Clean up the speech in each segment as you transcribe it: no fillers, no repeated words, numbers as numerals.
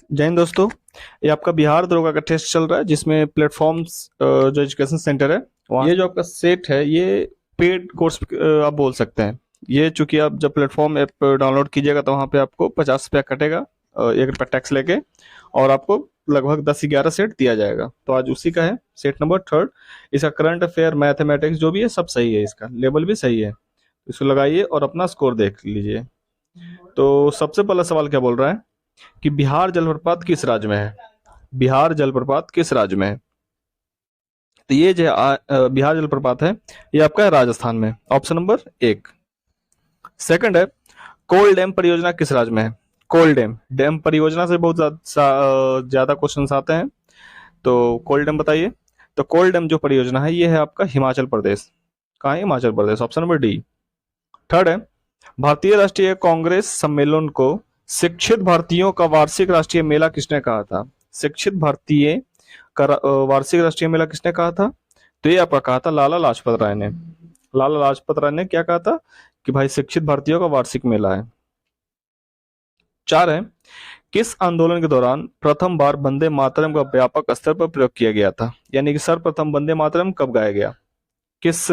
जय हिंद दोस्तों। ये आपका बिहार दरोगा का टेस्ट चल रहा है जिसमें प्लेटफॉर्म्स जो एजुकेशन सेंटर है वहाँ ये जो आपका सेट है ये पेड कोर्स आप बोल सकते हैं। ये चूंकि आप जब प्लेटफॉर्म ऐप डाउनलोड कीजिएगा तो वहाँ पे आपको 50 रुपया कटेगा, 1 रुपया टैक्स लेके, और आपको लगभग 10-11 सेट दिया जाएगा। तो आज उसी का है सेट नंबर थर्ड। इसका करंट अफेयर, मैथमेटिक्स जो भी है सब सही है, इसका लेवल भी सही है। इसको लगाइए और अपना स्कोर देख लीजिए। तो सबसे पहला सवाल क्या बोल रहा है कि बिहार जलप्रपात किस राज्य में है। बिहार जलप्रपात किस राज्य में है? तो ये जो बिहार जलप्रपात है ये आपका है राजस्थान में, ऑप्शन नंबर 1। सेकंड है, कोल डैम परियोजना किस राज्य में है? कोल डैम डैम परियोजना से बहुत ज्यादा क्वेश्चन आते हैं, तो कोल डैम बताइए। तो कोल डैम जो परियोजना है ये है आपका हिमाचल प्रदेश। कहाँ है? Himachal Pradesh, option number D. Third है, भारतीय राष्ट्रीय कांग्रेस सम्मेलन को शिक्षित भारतीयों का वार्षिक राष्ट्रीय मेला किसने कहा था? शिक्षित भारतीय का वार्षिक राष्ट्रीय मेला किसने कहा था? तो ये आपका कहा था लाला लाजपत राय ने। लाला लाजपत राय ने क्या कहा था कि भाई शिक्षित भारतीयों का वार्षिक मेला है। 4 है, किस आंदोलन के दौरान प्रथम बार वंदे मातरम का व्यापक स्तर पर प्रयोग किया गया था? यानी कि सर्वप्रथम वंदे मातरम कब गाया गया, किस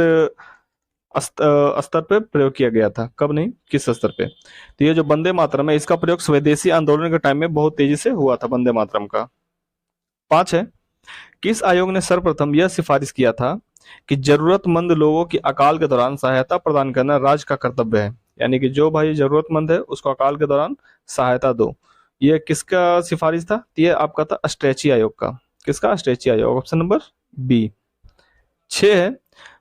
स्तर पे प्रयोग किया गया था, कब नहीं किस स्तर पे? तो ये जो वंदे मातरम है इसका प्रयोग स्वदेशी आंदोलन के टाइम में बहुत तेजी से हुआ था वंदे मातरम का। 5 है, किस आयोग ने सर्वप्रथम यह सिफारिश किया था कि जरूरतमंद लोगों की अकाल के दौरान सहायता प्रदान करना राज्य का कर्तव्य है? यानी कि जो भाई जरूरतमंद है उसको अकाल के दौरान सहायता दो। ये किसका सिफारिश था? तो ये आपका था स्ट्रेची आयोग का। किसका? स्ट्रेची आयोग, ऑप्शन नंबर बी। 6 है,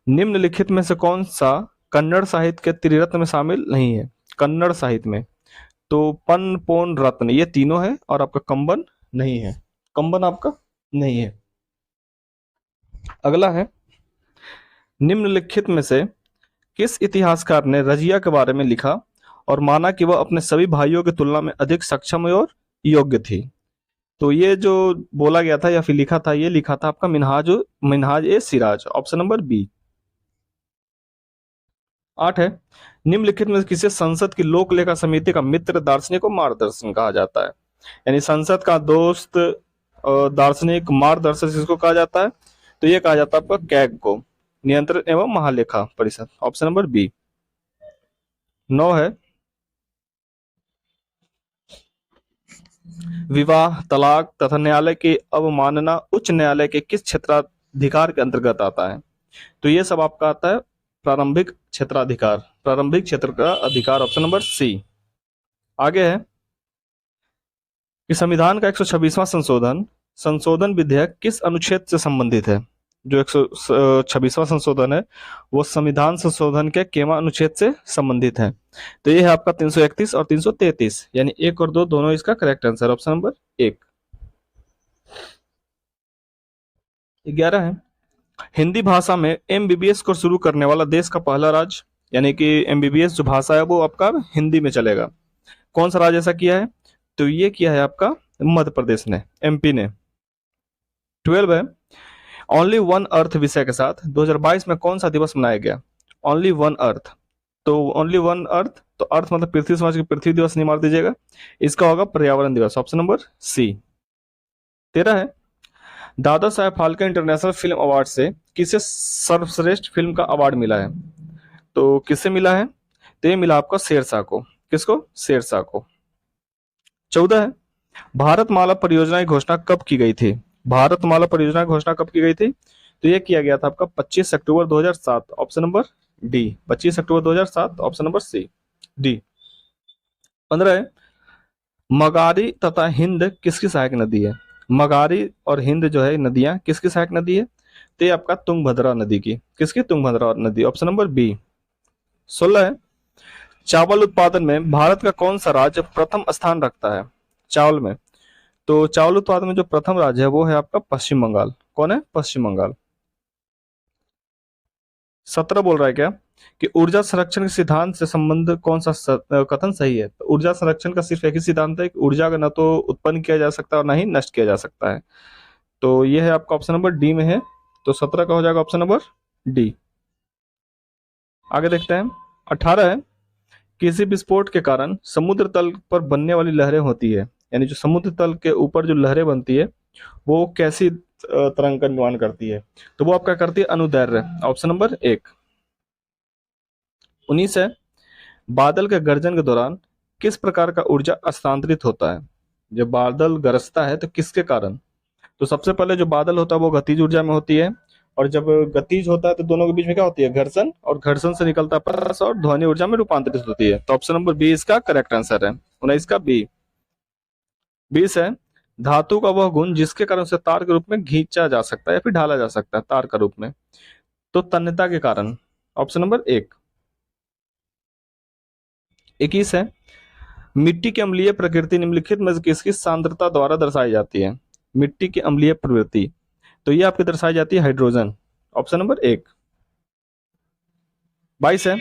निम्नलिखित में से कौन सा कन्नड़ साहित्य के त्रिरत्न में शामिल नहीं है? कन्नड़ साहित्य में तो पन पोन रत्न ये तीनों है और आपका कंबन नहीं है। कंबन आपका नहीं है। अगला है, निम्नलिखित में से किस इतिहासकार ने रजिया के बारे में लिखा और माना कि वह अपने सभी भाइयों की तुलना में अधिक सक्षम और योग्य थी? तो ये जो बोला गया था या फिर लिखा था, ये लिखा था आपका मिनहाज मिनहाज ए सिराज, ऑप्शन नंबर बी। 8 है, निम्नलिखित में किसे संसद की लोक लेखा समिति का मित्र, दार्शनिक और मार्गदर्शन कहा जाता है? यानी संसद का दोस्त, दार्शनिक, मार्गदर्शक जिसको कहा जाता है, तो ये कहा जाता है आपका कैग को, नियंत्रण एवं महालेखा परिषद, ऑप्शन नंबर बी। 9 है, विवाह, तलाक तथा न्यायालय की अवमानना उच्च न्यायालय के किस क्षेत्राधिकार के अंतर्गत आता है? तो ये सब आपका आता है प्रारंभिक क्षेत्राधिकार, प्रारंभिक क्षेत्र का अधिकार, ऑप्शन नंबर सी। आगे है कि संविधान का 126वां संशोधन संशोधन विधेयक किस अनुच्छेद से संबंधित है? जो 126वां संशोधन है वो संविधान संशोधन के केवा अनुच्छेद से संबंधित है? तो ये है आपका 331 और 333, यानी 1 और 2 दोनों इसका करेक्ट आंसर, ऑप्शन नंबर 1। 11 है, हिंदी भाषा में एमबीबीएस को शुरू करने वाला देश का पहला राज्य, यानी कि एमबीबीएस जो भाषा है वो आपका हिंदी में चलेगा, कौन सा राज्य ऐसा किया है? तो ये किया है आपका मध्य प्रदेश ने, एमपी ने। 12 है, ओनली वन अर्थ विषय के साथ 2022 में कौन सा दिवस मनाया गया? ओनली वन अर्थ, तो ओनली वन अर्थ, तो अर्थ मतलब पृथ्वी समझ के पृथ्वी दिवस नहीं मार दीजिएगा, इसका होगा पर्यावरण दिवस, ऑप्शन नंबर सी। 13 है, Dada Saheb Phalke international film award से किसे सर्वश्रेष्ठ फिल्म का अवार्ड मिला है? तो किससे मिला है? तो ये मिला आपका शेरशाह को। किसको? शेरशाह को। 14 है, भारतमाला परियोजना की घोषणा कब की गई थी? भारतमाला परियोजना की घोषणा कब की गई थी? तो ये किया गया था आपका 25 अक्टूबर 2007, ऑप्शन नंबर डी। 25 अक्टूबर 2007, ऑप्शन नंबर सी, डी। 15 है, मगारी तथा हिंद किसकी सहायक नदी है? मगारी और हिंद जो है नदियां किसकी सहायक नदी है? तो ये आपका तुंगभद्रा नदी की। किसकी? तुंगभद्रा नदी, ऑप्शन नंबर बी। 16 है, चावल उत्पादन में भारत का कौन सा राज्य प्रथम स्थान रखता है चावल में? तो चावल उत्पादन में जो प्रथम राज्य है वो है आपका पश्चिम बंगाल। कौन है? पश्चिम बंगाल। 17 बोल रहा है क्या कि ऊर्जा संरक्षण के सिद्धांत से संबंध कौन सा कथन सही है? तो ऊर्जा संरक्षण का सिर्फ एक ही सिद्धांत है कि ऊर्जा का न तो उत्पन्न किया जा सकता है और ना ही नष्ट किया जा सकता है। तो ये है आपका ऑप्शन नंबर डी में है, तो 17 का हो जाएगा ऑप्शन नंबर डी। आगे देखते हैं। 18 है, किसी विस्फोट के कारण समुद्र तल पर बनने वाली लहरें होती है, यानी जो समुद्र तल के ऊपर जो लहरें बनती है वो कैसी तरंग का निर्माण करती है, तो वो आपका करती है अनुदैर्ध्य। Option number 1। 19 है, बादल के गर्जन के दौरान किस प्रकार का ऊर्जा हस्तांतरित होता है? जब बादल गरजता है तो किसके कारण? तो सबसे पहले जो बादल होता है वो गतिज ऊर्जा में होती है, और जब गतिज होता है तो दोनों के बीच में क्या होती है? घर्षण, और घर्षण से निकलता प्रकाश और ध्वनि ऊर्जा में रूपांतरित होती है। तो ऑप्शन नंबर बी इसका करेक्ट आंसर है, 19 का बी। 20 है, धातु का वह गुण जिसके कारण उसे तार के रूप में खींचा जा सकता है या फिर ढाला जा सकता है तार का रूप में, तो तन्यता के कारण। Option number 1। 21 है, मिट्टी की अम्लीय प्रकृति निम्नलिखित में से किसकी सांद्रता द्वारा दर्शाई जाती है? मिट्टी की अम्लीय प्रवृत्ति, तो ये आपकी दर्शाई जाती है हाइड्रोजन। Option number 1। 22 है,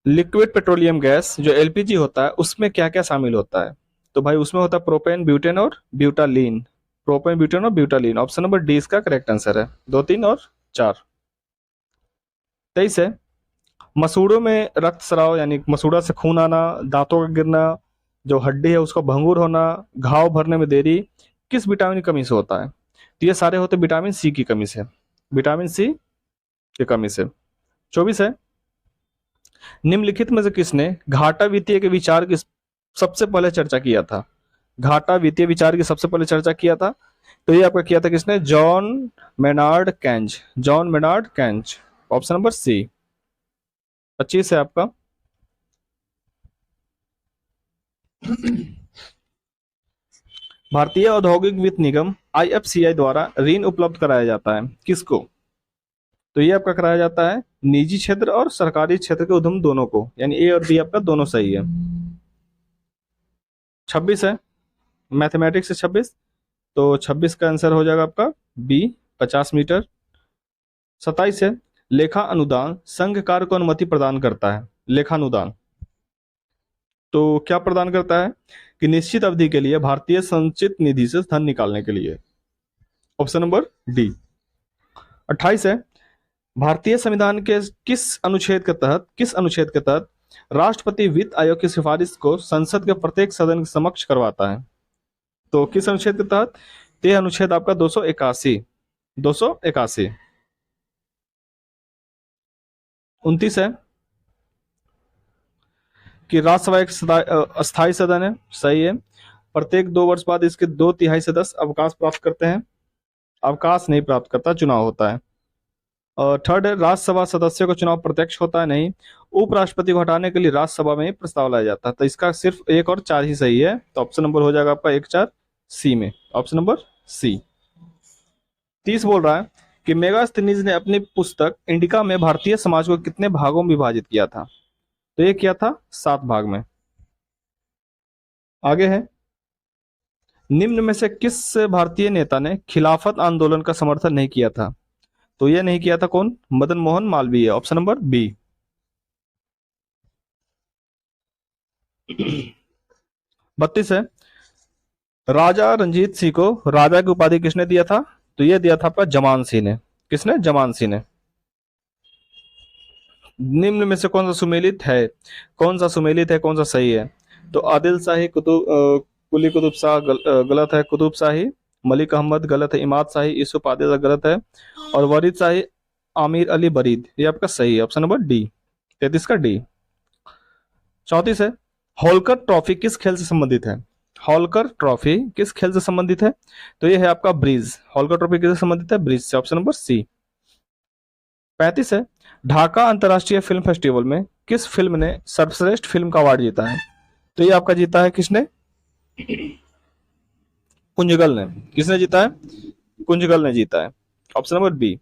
लिक्विड पेट्रोलियम गैस जो एलपीजी होता है उसमें क्या क्या शामिल होता है? तो भाई उसमें होता है प्रोपेन, ब्यूटेन और ब्यूटालीन। प्रोपेन, ब्यूटेन और ब्यूटालीन। ऑप्शन नंबर डी इसका करेक्ट आंसर है, 2, 3 और 4। 23 है, मसूड़ों में रक्तस्राव यानी मसूड़ा से खून आना, दांतों का गिरना, जो हड्डी है उसका भंगुर होना, घाव भरने में देरी, किस विटामिन की कमी से होता है? तो ये सारे होते विटामिन सी की कमी से, विटामिन सी की कमी से। 24 है, निम्नलिखित में से किसने घाटा वित्तीय के विचार की सबसे पहले चर्चा किया था? घाटा वित्तीय विचार की सबसे पहले चर्चा किया था, तो ये आपका किया था किसने? John Maynard Keynes. John Maynard Keynes. Option number C. 25 है आपका, भारतीय औद्योगिक वित्त निगम आईएफसीआई द्वारा ऋण उपलब्ध कराया जाता है किसको? तो ये आपका कराया जाता है निजी क्षेत्र और सरकारी क्षेत्र के उद्यम दोनों को, यानी ए और बी आपका दोनों सही है। 26 है, मैथमेटिक्स से 26, तो 26 का आंसर हो जाएगा आपका बी, 50 मीटर। 27 है, लेखा अनुदान संघ कार्य को अनुमति प्रदान करता है। लेखा अनुदान तो क्या प्रदान करता है? कि निश्चित अवधि के लिए भारतीय संचित निधि से धन निकालने के लिए। Option number D. 28 है, भारतीय संविधान के किस अनुच्छेद के तहत राष्ट्रपति वित्त आयोग की सिफारिश को संसद के प्रत्येक सदन के समक्ष करवाता है? तो किस अनुच्छेद के तहत? यह अनुच्छेद आपका 281। 281। 29 है कि राज्यसभा एक अस्थायी सदन है, सही है। प्रत्येक 2 वर्ष बाद इसके 2/3 सदस्य अवकाश प्राप्त करते हैं। अवकाश नहीं प्राप्त करता, चुनाव होता है। और थर्ड है, राज्यसभा सदस्यों का चुनाव प्रत्यक्ष होता है नहीं। उपराष्ट्रपति को हटाने के लिए राज्यसभा में ही प्रस्ताव लाया जाता है। तो इसका सिर्फ 1 और 4 ही सही है, तो ऑप्शन नंबर हो जाएगा आपका 1, 4 सी में। ऑप्शन नंबर सी। 30 बोल रहा है कि मेगास्थनीज ने अपनी पुस्तक इंडिका में भारतीय समाज को कितने भागों में विभाजित किया था? तो ये किया था 7 भाग में। आगे है, निम्न में से किस भारतीय नेता ने खिलाफत आंदोलन का समर्थन नहीं किया था? तो ये नहीं किया था कौन? Madan Mohan Malviya. Option number B. 32 है, राजा रंजीत सिंह को राजा की उपाधि किसने दिया था? तो ये दिया था आपका जमान सिंह ने। किसने? जमान सिंह ने। निम्न में से कौन सा सुमेलित है? कौन सा सुमेलित है, कौन सा सही है? तो आदिल शाही, कुली कुतुब शाह गलत है। कुतुब शाही, मलिक अहमद गलत है। इमाद शाही, यूसुफ आदिल गलत है। और वरीद शाही, आमिर अली बरीद, ये आपका सही है। ऑप्शन नंबर डी, 33 का डी। 34 है, होलकर ट्रॉफी किस खेल से संबंधित है? होलकर ट्रॉफी किस खेल से संबंधित है? तो ये है आपका ब्रिज। होलकर ट्रॉफी किससे संबंधित है? ब्रिज से। ऑप्शन नंबर सी। 35 है, ढाका अंतर्राष्ट्रीय फिल्म फेस्टिवल में किस फिल्म ने सर्वश्रेष्ठ फिल्म का अवार्ड जीता है? तो ये आपका जीता है किसने? कुंजगल ने। किसने जीता है? कुंजगल ने जीता है। Option number B.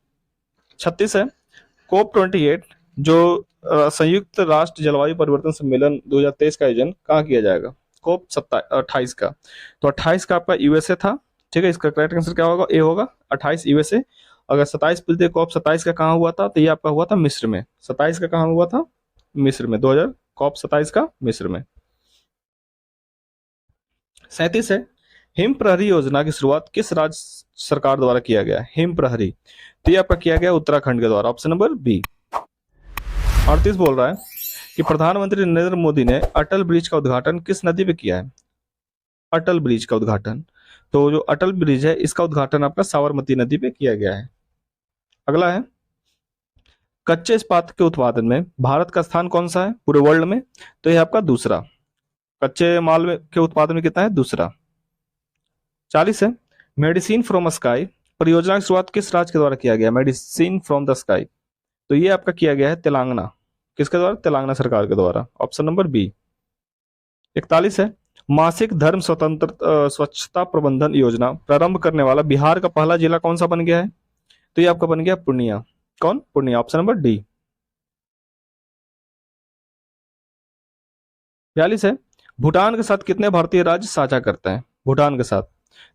36 है, कोप 28 जो संयुक्त राष्ट्र जलवायु परिवर्तन सम्मेलन 2023 का आयोजन कहाँ किया जाएगा? कोप 28 का। तो 28 का आपका यूएसए था, ठीक है। इसका करेक्ट आंसर क्या होगा? ए होगा, 28 यूएसए। अगर 27 पूछते कॉप 27 का कहाँ हुआ था, तो ये आपका हुआ था मिस्र में। 27 का कहाँ हुआ था? मिस्र में। 2000 कॉप 27 का मिस्र में। 37 है, हिम प्रहरी योजना की शुरुआत किस राज्य सरकार द्वारा किया गया? हिम प्रहरी, तो ये आपका किया गया उत्तराखंड के द्वारा। Option number B. 38 बोल रहा है कि प्रधानमंत्री नरेंद्र मोदी ने अटल ब्रिज का उद्घाटन किस नदी पे किया है? अटल ब्रिज का उद्घाटन। तो जो अटल ब्रिज है इसका उद्घाटन आपका साबरमती नदी पे किया गया है। अगला है, कच्चे इस्पात के उत्पादन में भारत का स्थान कौन सा है पूरे वर्ल्ड में? तो यह आपका दूसरा। कच्चे माल के उत्पादन में कितना है? दूसरा। 40 है, मेडिसिन फ्रॉम स्काई परियोजना की शुरुआत किस राज्य के द्वारा किया गया? मेडिसिन फ्रॉम द स्काई, तो ये आपका किया गया है तेलंगाना। किसके द्वारा? तेलंगाना सरकार के द्वारा, ऑप्शन नंबर बी। 41 है, मासिक धर्म स्वच्छता प्रबंधन योजना प्रारंभ करने वाला बिहार का पहला जिला कौन सा बन गया है? तो ये आपका बन गया पूर्णिया। कौन? Purnia, option number D. 42 है, भूटान के साथ कितने भारतीय राज्य साझा करते हैं? भूटान के साथ,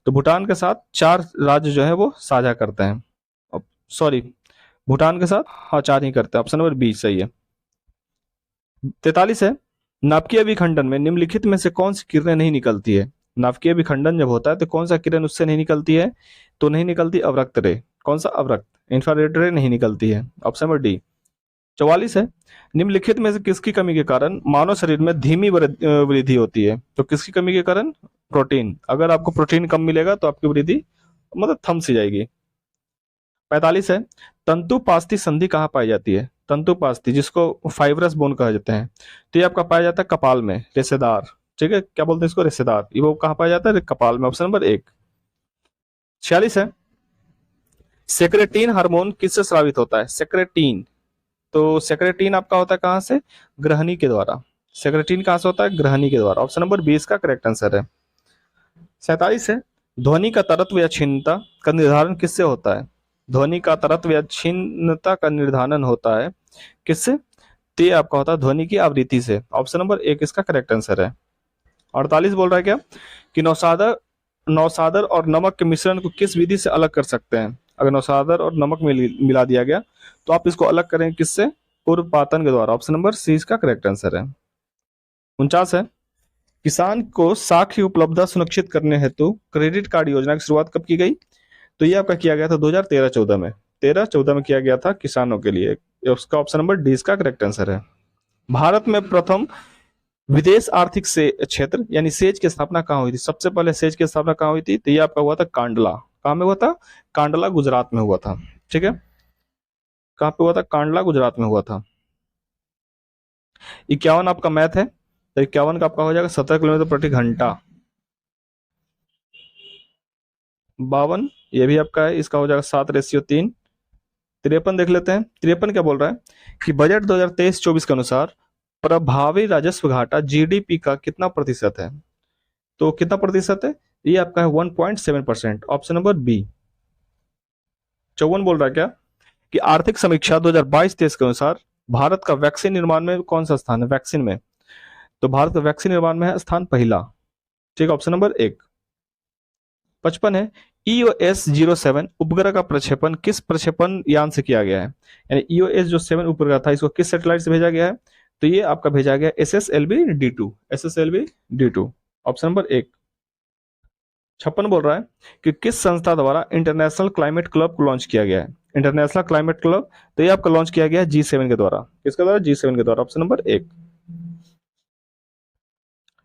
तो भूटान के साथ 4 राज्य जो है वो साझा करते हैं। सॉरी, भूटान के साथ हाँ 4 ही करते हैं, ऑप्शन नंबर बी सही है। 43 है, नाभिकीय विखंडन में निम्नलिखित में से कौन सी किरणें नहीं निकलती है? नाभिकीय विखंडन जब होता है तो कौन सा किरण उससे नहीं निकलती है? तो नहीं निकलती अवरक्त रे। कौन सा? अवरक्त, इंफ्रारेड रे नहीं निकलती है, ऑप्शन नंबर डी। 44 है, निम्नलिखित में से किसकी कमी के कारण मानव शरीर में धीमी वृद्धि होती है? तो किसकी कमी के कारण? प्रोटीन। अगर आपको प्रोटीन कम मिलेगा तो आपकी वृद्धि मतलब थम सी जाएगी। 45 है, तंतुपास्थी संधि कहाँ पाई जाती है? तंतुपास्थी, जिसको फाइब्रस बोन कहा जाता है, तो ये आपका पाया जाता है कपाल में, रेशेदार। ठीक है, क्या बोलते हैं इसको? रेशेदार। ये वो कहाँ पाया जाता है? कपाल में, ऑप्शन नंबर 1। 46 है, सेक्रेटीन हार्मोन किससे स्रावित होता है? सेक्रेटीन, तो सेक्रेटीन आपका होता है कहां से? ग्रहणी के द्वारा। सेक्रेटीन कहां से होता है? ग्रहणी के द्वारा, ऑप्शन नंबर 20 का करेक्ट आंसर है। 47 है, ध्वनि का तरत्व या क्षीणता का निर्धारण किससे होता है? ध्वनि का तरत्व या क्षीणता का निर्धारण होता है किससे? तो ये आपका होता है ध्वनि की आवृत्ति से, ऑप्शन नंबर 1 इसका करेक्ट आंसर है। 48 बोल रहा है क्या कि नौसादर नौसादर और नमक के मिश्रण को किस विधि से अलग कर सकते हैं? अगर नौसादर और नमक मिला दिया गया तो आप इसको अलग करें किससे? पूर्वपातन के द्वारा, ऑप्शन नंबर सी इसका करेक्ट आंसर है। 49 है, किसान को साख की उपलब्धता सुनिश्चित करने हेतु क्रेडिट कार्ड योजना की शुरुआत कब की गई? तो ये आपका किया गया था 2013-14 में। 13-14 में किया गया था किसानों के लिए। उसका ऑप्शन नंबर डी इसका करेक्ट आंसर है। भारत में प्रथम विदेश आर्थिक से क्षेत्र यानी सेज की स्थापना कहाँ हुई थी? सबसे पहले सेज की स्थापना कहाँ हुई थी? तो ये आपका हुआ था कांडला। कहाँ में हुआ था? कांडला गुजरात में हुआ था। ठीक है, कहाँ पे हुआ था? कांडला गुजरात में हुआ था। 51 आपका मैथ है, तो 51 का आपका हो जाएगा 17 किलोमीटर प्रति घंटा। 52 ये भी आपका है, इसका हो जाएगा 7:3। 53 देख लेते हैं। 53 क्या बोल रहा है कि बजट 2023-24 के अनुसार प्रभावी राजस्व घाटा जीडीपी का कितना प्रतिशत है? तो कितना प्रतिशत है? ये आपका है 1.7%, ऑप्शन नंबर बी। 54 बोल रहा है क्या कि आर्थिक समीक्षा 2022-23 के अनुसार भारत का वैक्सीन निर्माण में कौन सा स्थान है? वैक्सीन में, तो भारत का वैक्सीन निर्माण में है स्थान पहला। ठीक, ऑप्शन नंबर 1। 55 है, EOS-07 उपग्रह का प्रक्षेपण किस प्रक्षेपण यान से किया गया है? यानी EOS जो 7 उपग्रह था इसको किस सैटेलाइट से भेजा गया है? तो ये आपका भेजा गया SSLV-D2। SSLV-D2, option number 1। 56 बोल रहा है कि किस संस्था द्वारा इंटरनेशनल क्लाइमेट क्लब को लॉन्च किया गया है? इंटरनेशनल क्लाइमेट क्लब, तो ये आपका लॉन्च किया गया है G7 के द्वारा। किसके द्वारा? G7 के द्वारा, ऑप्शन नंबर 1।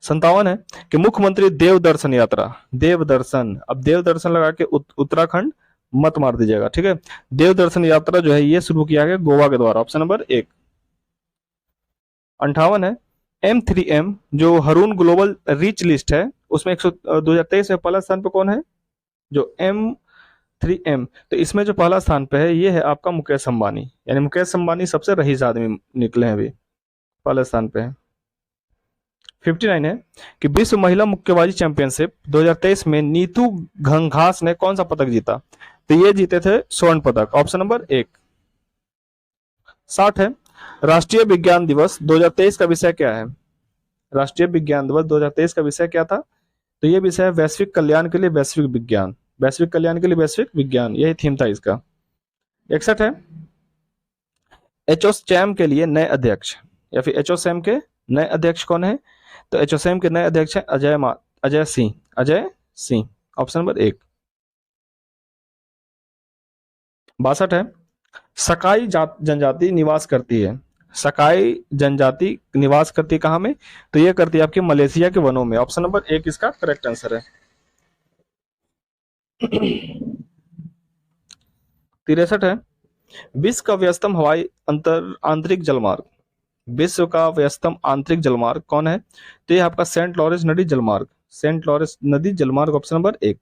57 है कि मुख्यमंत्री देव दर्शन यात्रा, देव दर्शन, अब देव दर्शन लगा के उत्तराखंड मत मार दीजिएगा। ठीक है, देव दर्शन यात्रा जो है ये शुरू किया गया गोवा के द्वारा, ऑप्शन नंबर 1। 58 है, M3M जो हरून ग्लोबल रीच लिस्ट है उसमें 2023 में पहला स्थान पे कौन है? जो M3M, तो इसमें जो पहला स्थान पे है ये है आपका मुकेश अंबानी। यानी मुकेश अंबानी सबसे रईस आदमी निकले हैं, अभी पहले स्थान पे है। 59 है कि विश्व महिला मुक्केबाजी चैंपियनशिप 2023 में नीतू घंघास ने कौन सा पदक जीता? तो ये जीते थे स्वर्ण पदक, ऑप्शन नंबर 1। 60 है, राष्ट्रीय विज्ञान दिवस 2023 का विषय क्या है? राष्ट्रीय विज्ञान दिवस 2023 का विषय क्या था? तो ये विषय है वैश्विक कल्याण के लिए वैश्विक विज्ञान। वैश्विक कल्याण के लिए वैश्विक विज्ञान, यही थीम था इसका। 61 है, एचओसैम के लिए नए अध्यक्ष या फिर एचओसैम के नए अध्यक्ष कौन है? तो एचओसैम के नए अध्यक्ष हैं अजय सिंह। Ajay Singh, option number 1। 62 है, सकाई जनजाति निवास करती है सकाई जनजाति निवास करती है कहाँ में? तो ये करती है आपके मलेशिया के वनों में। ऑप्शन नंबर एक इसका करेक्ट आंसर है। 63 है, विश्व का व्यस्तम हवाई अंतर आंतरिक जलमार्ग, विश्व का व्यस्तम आंतरिक जलमार्ग कौन है? तो ये आपका सेंट लॉरेंस नदी जलमार्ग, सेंट लॉरेंस नदी जलमार्ग ऑप्शन नंबर एक।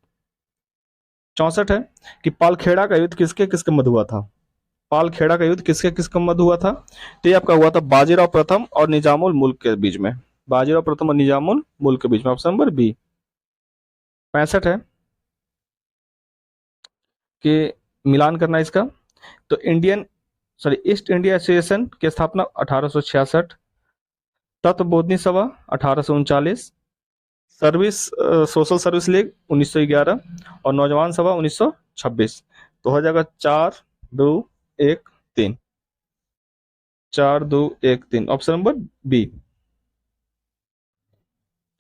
64 है कि पालखेड़ा का युद्ध किसके किसके मध्य हुआ था? पालखेड़ा का युद्ध किसके किसके मध्य हुआ था? तो ये आपका हुआ था बाजीराव प्रथम और निजामुल मुल्क के बीच में, बाजीराव प्रथम और निजामुल मुल्क के बीच में, ऑप्शन नंबर बी। 65 है कि मिलान करना इसका, तो ईस्ट इंडिया एसोसिएशन की स्थापना 1866, तत्वबोधिनी सभा 1839, सोशल सर्विस लीग 1911 और नौजवान सभा 1926। तो हो जाएगा 4 2 1 3, 4 2 1 3, ऑप्शन नंबर बी।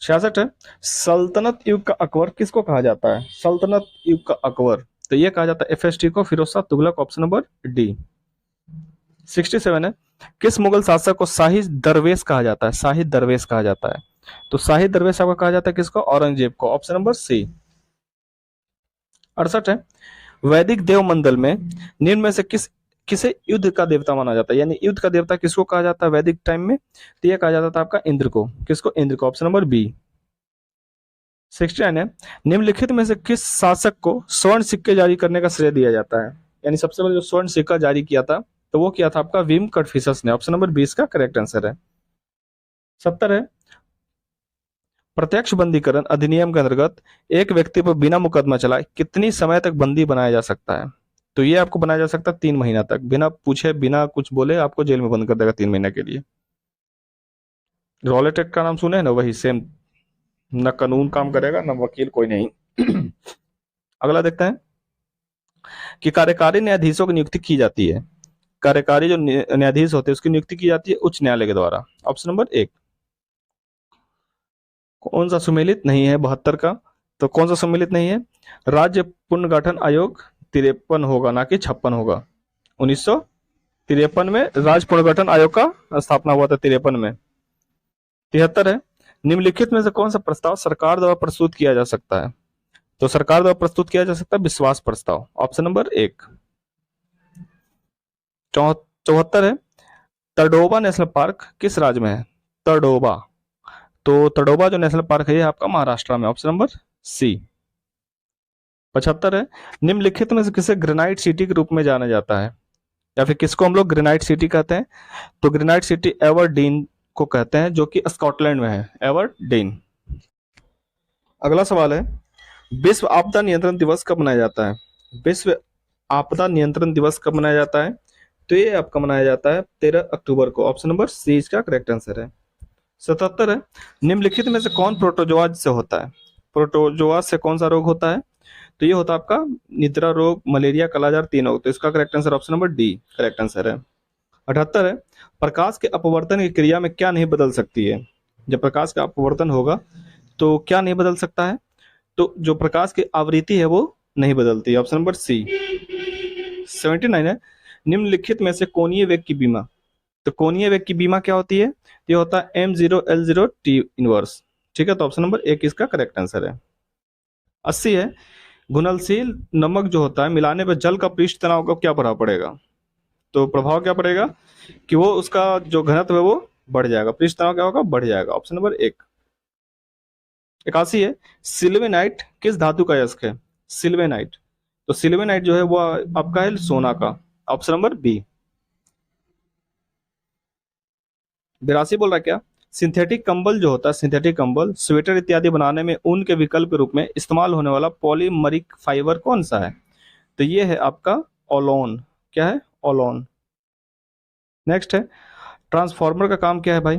66 है, सल्तनत युग का अकबर किसको कहा जाता है? सल्तनत युग का अकबर, तो ये कहा जाता है FST को, Firoz Shah Tughlaq, option number D. 67 है, किस मुगल शासक को शाही दरवेश कहा जाता है? शाही दरवेश कहा जाता है, तो शाही दरवेश आपका कहा जाता है किसको? औरंगजेब को, ऑप्शन नंबर सी। 68 है, वैदिक देव मंडल में निम्न में से किसे युद्ध का देवता माना जाता है? यानी युद्ध का देवता किसको कहा जाता है वैदिक टाइम में? तो यह कहा जाता था आपका इंद्र को, किसको? इंद्र को, ऑप्शन नंबर बी। 69 है, निम्नलिखित में से किस शासक को स्वर्ण सिक्के जारी करने का श्रेय दिया जाता है? यानी सबसे पहले जो स्वर्ण सिक्का जारी किया था तो वो किया था आपका विम कटफिशस ने, ऑप्शन नंबर 20 का करेक्ट आंसर है। 70 है, प्रत्यक्ष बंदीकरण अधिनियम के अंतर्गत एक व्यक्ति पर बिना मुकदमा चलाए कितनी समय तक बंदी बनाया जा सकता है? तो ये आपको बनाया जा सकता है 3 महीना तक, बिना पूछे बिना कुछ बोले आपको जेल में बंद कर देगा 3 महीने के लिए। रॉलेट एक्ट का नाम सुने हैं ना, वही सेम, न कानून काम करेगा न वकील, कोई नहीं। अगला देखते हैं कि कार्यकारी न्यायाधीशों की नियुक्ति की जाती है, कार्यकारी जो न्यायाधीश होते हैं उसकी नियुक्ति की जाती है उच्च न्यायालय के द्वारा, ऑप्शन नंबर एक। कौन सा सुमेलित नहीं है 72 का? तो कौन सा सम्मिलित नहीं है? राज्य पुनर्गठन आयोग 53 होगा, ना कि 56 होगा। 1953 में राज्य पुनर्गठन आयोग का स्थापना हुआ था, 53 में। 73 है, निम्नलिखित में से कौन सा प्रस्ताव सरकार द्वारा प्रस्तुत किया जा सकता है? तो सरकार द्वारा प्रस्तुत किया जा सकता है विश्वास प्रस्ताव, ऑप्शन नंबर एक। 74 है, तडोबा नेशनल पार्क किस राज्य में है? तडोबा, तो तडोबा जो नेशनल पार्क है ये आपका महाराष्ट्र में, ऑप्शन नंबर सी। 75 है, निम्नलिखित में से किसे ग्रेनाइट सिटी के रूप में जाना जाता है, या फिर किसको हम लोग ग्रेनाइट सिटी कहते हैं? तो ग्रेनाइट सिटी एवरडीन को कहते हैं, जो कि स्कॉटलैंड में है, एवरडीन। अगला सवाल है, विश्व आपदा नियंत्रण दिवस कब मनाया जाता है? विश्व आपदा नियंत्रण दिवस कब मनाया जाता है? तो ये आपका मनाया जाता है 13 अक्टूबर को, ऑप्शन नंबर सी इसका करेक्ट आंसर है। 77 है, निम्नलिखित में से कौन प्रोटोजोआ से होता है? प्रोटोजोआ से कौन सा रोग होता है? तो ये होता है आपका निद्रा रोग, मलेरिया, कालाजार, तीनों। तो इसका correct answer option number D correct answer है। 78 है, प्रकाश के अपवर्तन की क्रिया में क्या नहीं बदल सकती है? जब प्रकाश का अपवर्तन होगा तो क्या नहीं बदल सकता है? तो जो प्रकाश की आवृत्ति है वो नहीं बदलती, ऑप्शन नंबर सी। 79 है, निम्नलिखित में से कोणीय वेग की बीमा, तो कोणीय वेग की बीमा क्या होती है? ये होता है M0L0T इनवर्स, ठीक है। तो ऑप्शन नंबर एक इसका करेक्ट आंसर है। 80 है, घुलनशील नमक जो होता है मिलाने पर जल का पृष्ठ तनाव का क्या प्रभाव पड़ेगा? तो प्रभाव क्या पड़ेगा कि वो उसका जो घनत्व है वो बढ़ जाएगा, पृष्ठ तनाव क्या होगा? बढ़ जाएगा, ऑप्शन नंबर एक। 81 है, सिल्वेनाइट किस धातु का अयस्क है? सिल्वेनाइट, तो सिल्वेनाइट जो है वो आपका है सोना का, ऑप्शन नंबर बी। 82 बोल रहा क्या, सिंथेटिक कंबल जो होता है, सिंथेटिक कंबल, स्वेटर इत्यादि बनाने में ऊन के विकल्प के रूप में इस्तेमाल होने वाला पॉलीमरिक फाइबर कौन सा है? तो ये है आपका ओलोन, क्या है? ओलोन। नेक्स्ट है, ट्रांसफार्मर का काम क्या है भाई?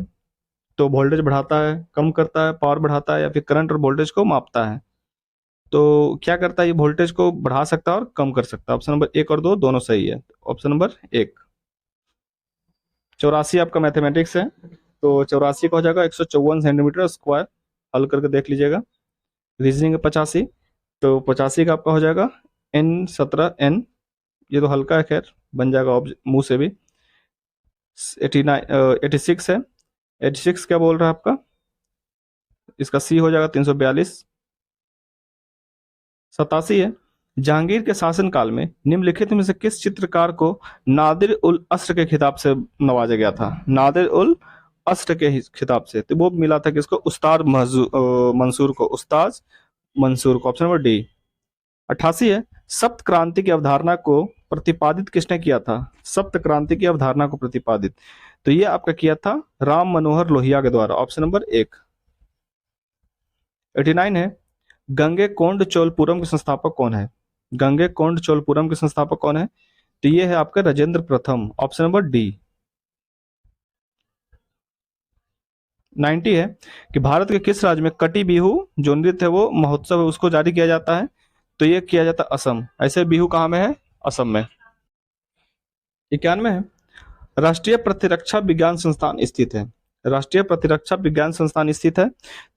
तो वोल्टेज बढ़ाता है, कम करता है, पावर बढ़ाता है, या फिर करंट और वोल्टेज को मापता है? तो क्या करता है, ये वोल्टेज को बढ़ा सकता है और कम कर सकता है। ऑप्शन नंबर एक और दो दोनों सही है, ऑप्शन नंबर एक। 84 आपका मैथमेटिक्स है, तो 84 का हो जाएगा 154 सेंटीमीटर स्क्वायर, हल करके देख लीजिएगा। रीजनिंग है 85, तो 85 का आपका हो जाएगा N17N, ये तो हल्का है, खैर बन जाएगा मुंह से भी। 86 है। 86 क्या बोल रहा है आपका? इसका सी हो जाएगा 342। 87 है, जहांगीर के शासनकाल में निम्नलिखित में से किस चित्रकार को नादिर उल अस्र के खिताब से नवाजा गया था? नादिर उल अस्र के खिताब से, तो वो मिला था किसको? उस्ताद मंसूर को, उस्ताद मंसूर को। Option number D. 88 है, सप्त क्रांति की अवधारणा को प्रतिपादित किसने किया था? सप्त क्रांति की अवधारणा को प्रतिपादित, तो ये आपका किया था राम मनोहर लोहिया के द्वारा। ऑप्शन नंबर एक। 89 है, गंगे कोंड चोलपुरम के संस्थापक कौन है? गंगे कोंड चोलपुरम के संस्थापक कौन है? तो ये है आपका राजेंद्र प्रथम। Option number D. 90 है कि भारत के किस राज्य में कटी बिहू जो नृत्य है वो महोत्सव है उसको जारी किया जाता है? तो ये किया जाता है असम। ऐसे बिहू कहाँ में है? असम में। 91 है, राष्ट्रीय प्रतिरक्षा विज्ञान संस्थान स्थित है? राष्ट्रीय प्रतिरक्षा विज्ञान संस्थान स्थित है,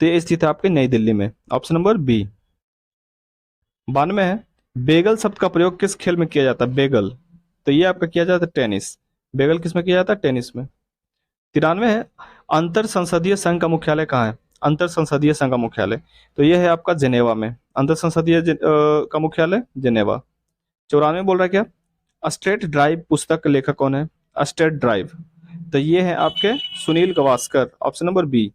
तो ये स्थित है आपके नई दिल्ली में। Option number B. 92 है, बेगल शब्द का प्रयोग किस खेल में किया जाता है? बेगल, तो ये आपका किया जाता है टेनिस। बेगल किस में किया जाता है? टेनिस में। 93 है, अंतर संसदीय संघ का मुख्यालय कहाँ है? अंतर संसदीय संघ का मुख्यालय, तो ये है आपका जिनेवा में। अंतर संसदीय का मुख्यालय जिनेवा। 94 बोल रहा है क्या? स्टेट ड्राइव पुस्तक के लेखक कौन है? स्टेट ड्राइव, तो ये है आपके Sunil Gavaskar. Option number B.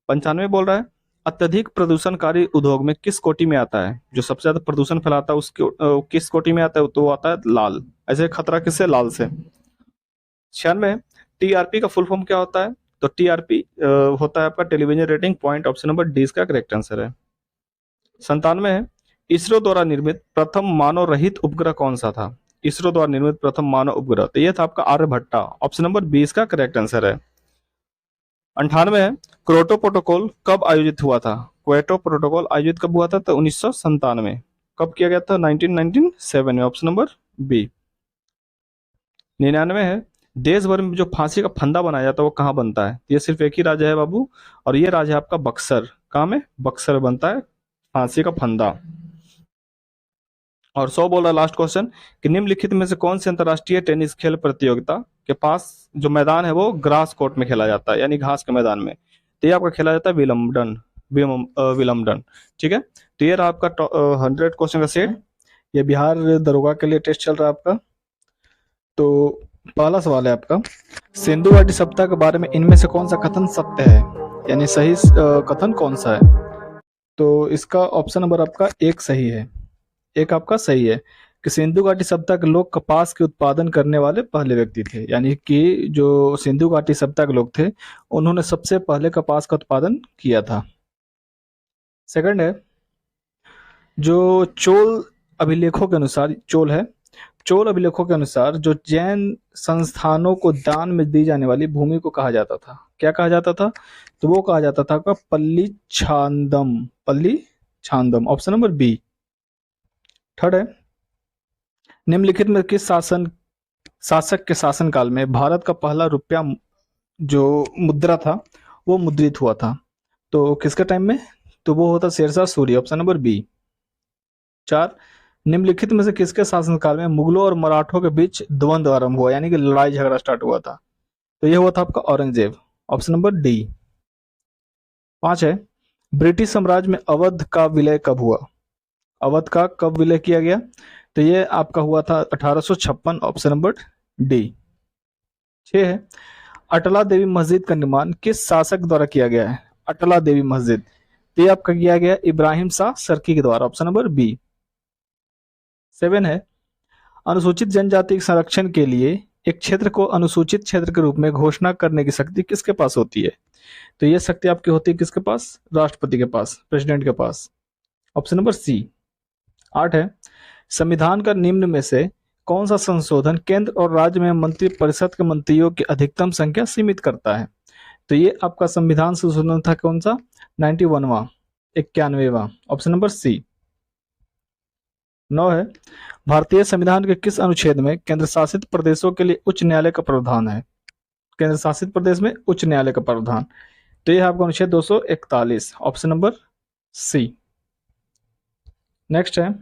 95 बोल रहा है, अत्यधिक प्रदूषणकारी उद्योग में किस कोटि में आता है? जो सबसे ज्यादा प्रदूषण फैलाता है उसके किस कोटि में आता है? तो वो आता है लाल। ऐसे खतरा किससे? लाल से। 96, टीआरपी का फुल फॉर्म क्या होता है? तो टीआरपी होता है आपका television rating point. Option number D इसका करेक्ट आंसर है। 97 है, इसरो द्वारा निर्मित प्रथम मानव रहित उपग्रह कौन सा था? इसरो द्वारा निर्मित प्रथम मानव उपग्रह, तो ये था आपका आर्यभट्टा। ऑप्शन नंबर बी इसका करेक्ट आंसर है। 98 है, क्योटो प्रोटोकॉल कब आयोजित हुआ था? क्योटो प्रोटोकॉल आयोजित कब हुआ था? तो 1997। कब किया गया था? 1997 में। Option number B. 99 है, देश भर में जो फांसी का फंदा बनाया जाता है वो कहाँ बनता है? ये सिर्फ एक ही राज्य है बाबू, और ये राज्य है आपका बक्सर। कहाँ में? बक्सर बनता है फांसी का फंदा। और 100 बोल रहा लास्ट क्वेश्चन कि निम्नलिखित में से कौन सी अंतर्राष्ट्रीय टेनिस खेल प्रतियोगिता के पास जो मैदान है वो ग्रास कोर्ट में खेला जाता है, यानी घास के मैदान में? तो ये आपका खेला जाता है विलम्बडन। विलम्बडन। ठीक है, तो ये रहा आपका 100 क्वेश्चन का सेट। ये बिहार दरोगा के लिए टेस्ट चल रहा है आपका। तो पहला सवाल है आपका, सिंधु घाटी सभ्यता के बारे में इनमें से कौन सा कथन सत्य है, यानी सही कथन कौन सा है? तो इसका ऑप्शन नंबर आपका एक सही है। एक आपका सही है कि सिंधु घाटी सभ्यता के लोग कपास के उत्पादन करने वाले पहले व्यक्ति थे, यानी कि जो सिंधु घाटी सभ्यता के लोग थे उन्होंने सबसे पहले कपास का उत्पादन किया था। सेकंड है, जो चोल अभिलेखों के अनुसार, चोल है, चोल अभिलेखों के अनुसार जो जैन संस्थानों को दान में दी जाने वाली भूमि को कहा जाता था? क्या कहा जाता था? तो वो कहा जाता था आपका Palli Chhandam. Palli Chhandam. Option number B. Third है, निम्नलिखित में किस शासक के शासनकाल में भारत का पहला रुपया जो मुद्रा था वो मुद्रित हुआ था? तो किसके टाइम में? तो वो होता Shershah Suri. Option number B. 4, निम्नलिखित में से किसके शासनकाल में मुगलों और मराठों के बीच द्वंद्व आरंभ हुआ, यानी कि लड़ाई झगड़ा स्टार्ट हुआ था? तो ये हुआ था आपका औरंगजेब। Option number D. 5 है, ब्रिटिश साम्राज्य में अवध का विलय कब हुआ? अवध का कब विलय किया गया? तो ये आपका हुआ था 1856। Option number D. 6 है, अटला देवी मस्जिद का निर्माण किस शासक द्वारा किया गया है? अटला देवी मस्जिद, तो ये आपका किया गया इब्राहिम शाह सरकी के द्वारा। Option number B. 7 है, अनुसूचित जनजाति के संरक्षण के लिए एक क्षेत्र को अनुसूचित क्षेत्र के रूप में घोषणा करने की शक्ति किसके पास होती है? तो ये शक्ति आपकी होती है किसके पास? राष्ट्रपति के पास, प्रेसिडेंट के पास। ऑप्शन नंबर सी। 8 है, संविधान का निम्न में से कौन सा संशोधन केंद्र और राज्य में मंत्री परिषद के मंत्रियों की अधिकतम संख्या सीमित करता है? तो ये आपका संविधान संशोधन था कौन सा? 91वां, 91वां। ऑप्शन नंबर सी। 9 है, भारतीय संविधान के किस अनुच्छेद में केंद्र शासित प्रदेशों के लिए उच्च न्यायालय का प्रावधान है? केंद्र शासित प्रदेश में उच्च न्यायालय का प्रावधान, तो यह आपका अनुच्छेद 241। ऑप्शन नंबर सी। नेक्स्ट है,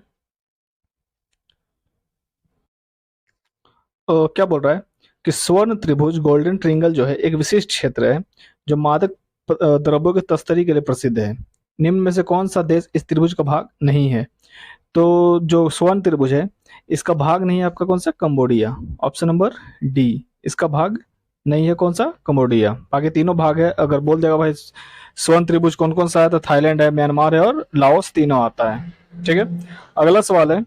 क्या बोल रहा है कि स्वर्ण त्रिभुज गोल्डन ट्रिंगल जो है एक विशिष्ट क्षेत्र है जो मादक द्रव्यों की तस्करी के लिए प्रसिद्ध है। निम्न में से कौन सा देश इस त्रिभुज का भाग नहीं है? तो जो स्वर्ण त्रिभुज है इसका भाग नहीं है आपका कौन सा? कंबोडिया। ऑप्शन नंबर डी इसका भाग नहीं है कौन सा? कंबोडिया। बाकी तीनों भाग है। अगर बोल देगा भाई स्वर्ण त्रिभुज कौन कौन सा है तो थाईलैंड है, म्यांमार है और लाओस तीनों आता है। ठीक है, अगला सवाल है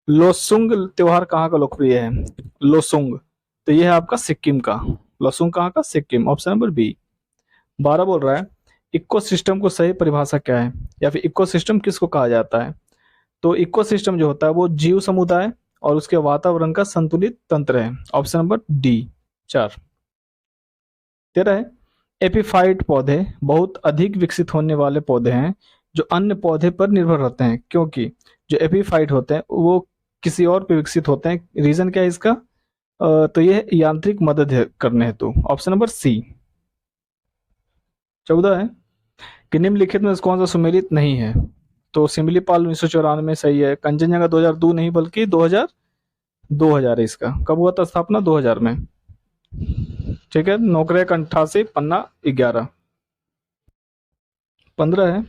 लोसुंग त्योहार कहाँ का लोकप्रिय है? लोसुंग, तो ये है आपका सिक्किम का। लोसुंग कहाँ का? सिक्किम। Option number B. 12 बोल रहा है इकोसिस्टम को सही परिभाषा क्या है, या फिर इकोसिस्टम किसको कहा जाता है? तो इकोसिस्टम जो होता है वो जीव समुदाय और उसके वातावरण का संतुलित तंत्र है। Option number D 4। 13 है एपीफाइट पौधे बहुत अधिक विकसित होने वाले पौधे हैं जो अन्य पौधे पर निर्भर रहते हैं, क्योंकि जो एपीफाइट होते हैं वो किसी और पे विकसित होते हैं। रीजन क्या है इसका? तो ये यांत्रिक मदद है करने हेतु। ऑप्शन नंबर सी। 14 है कि निम्नलिखित में से कौन सा सुमेलित नहीं है? तो सिमलीपाल 1994 में सही है। कंचनजंगा 2002 नहीं बल्कि 2000 है इसका। कब हुआ था स्थापना? 2000 में। ठीक है, नौकरेक 88, पन्ना 11। 15 है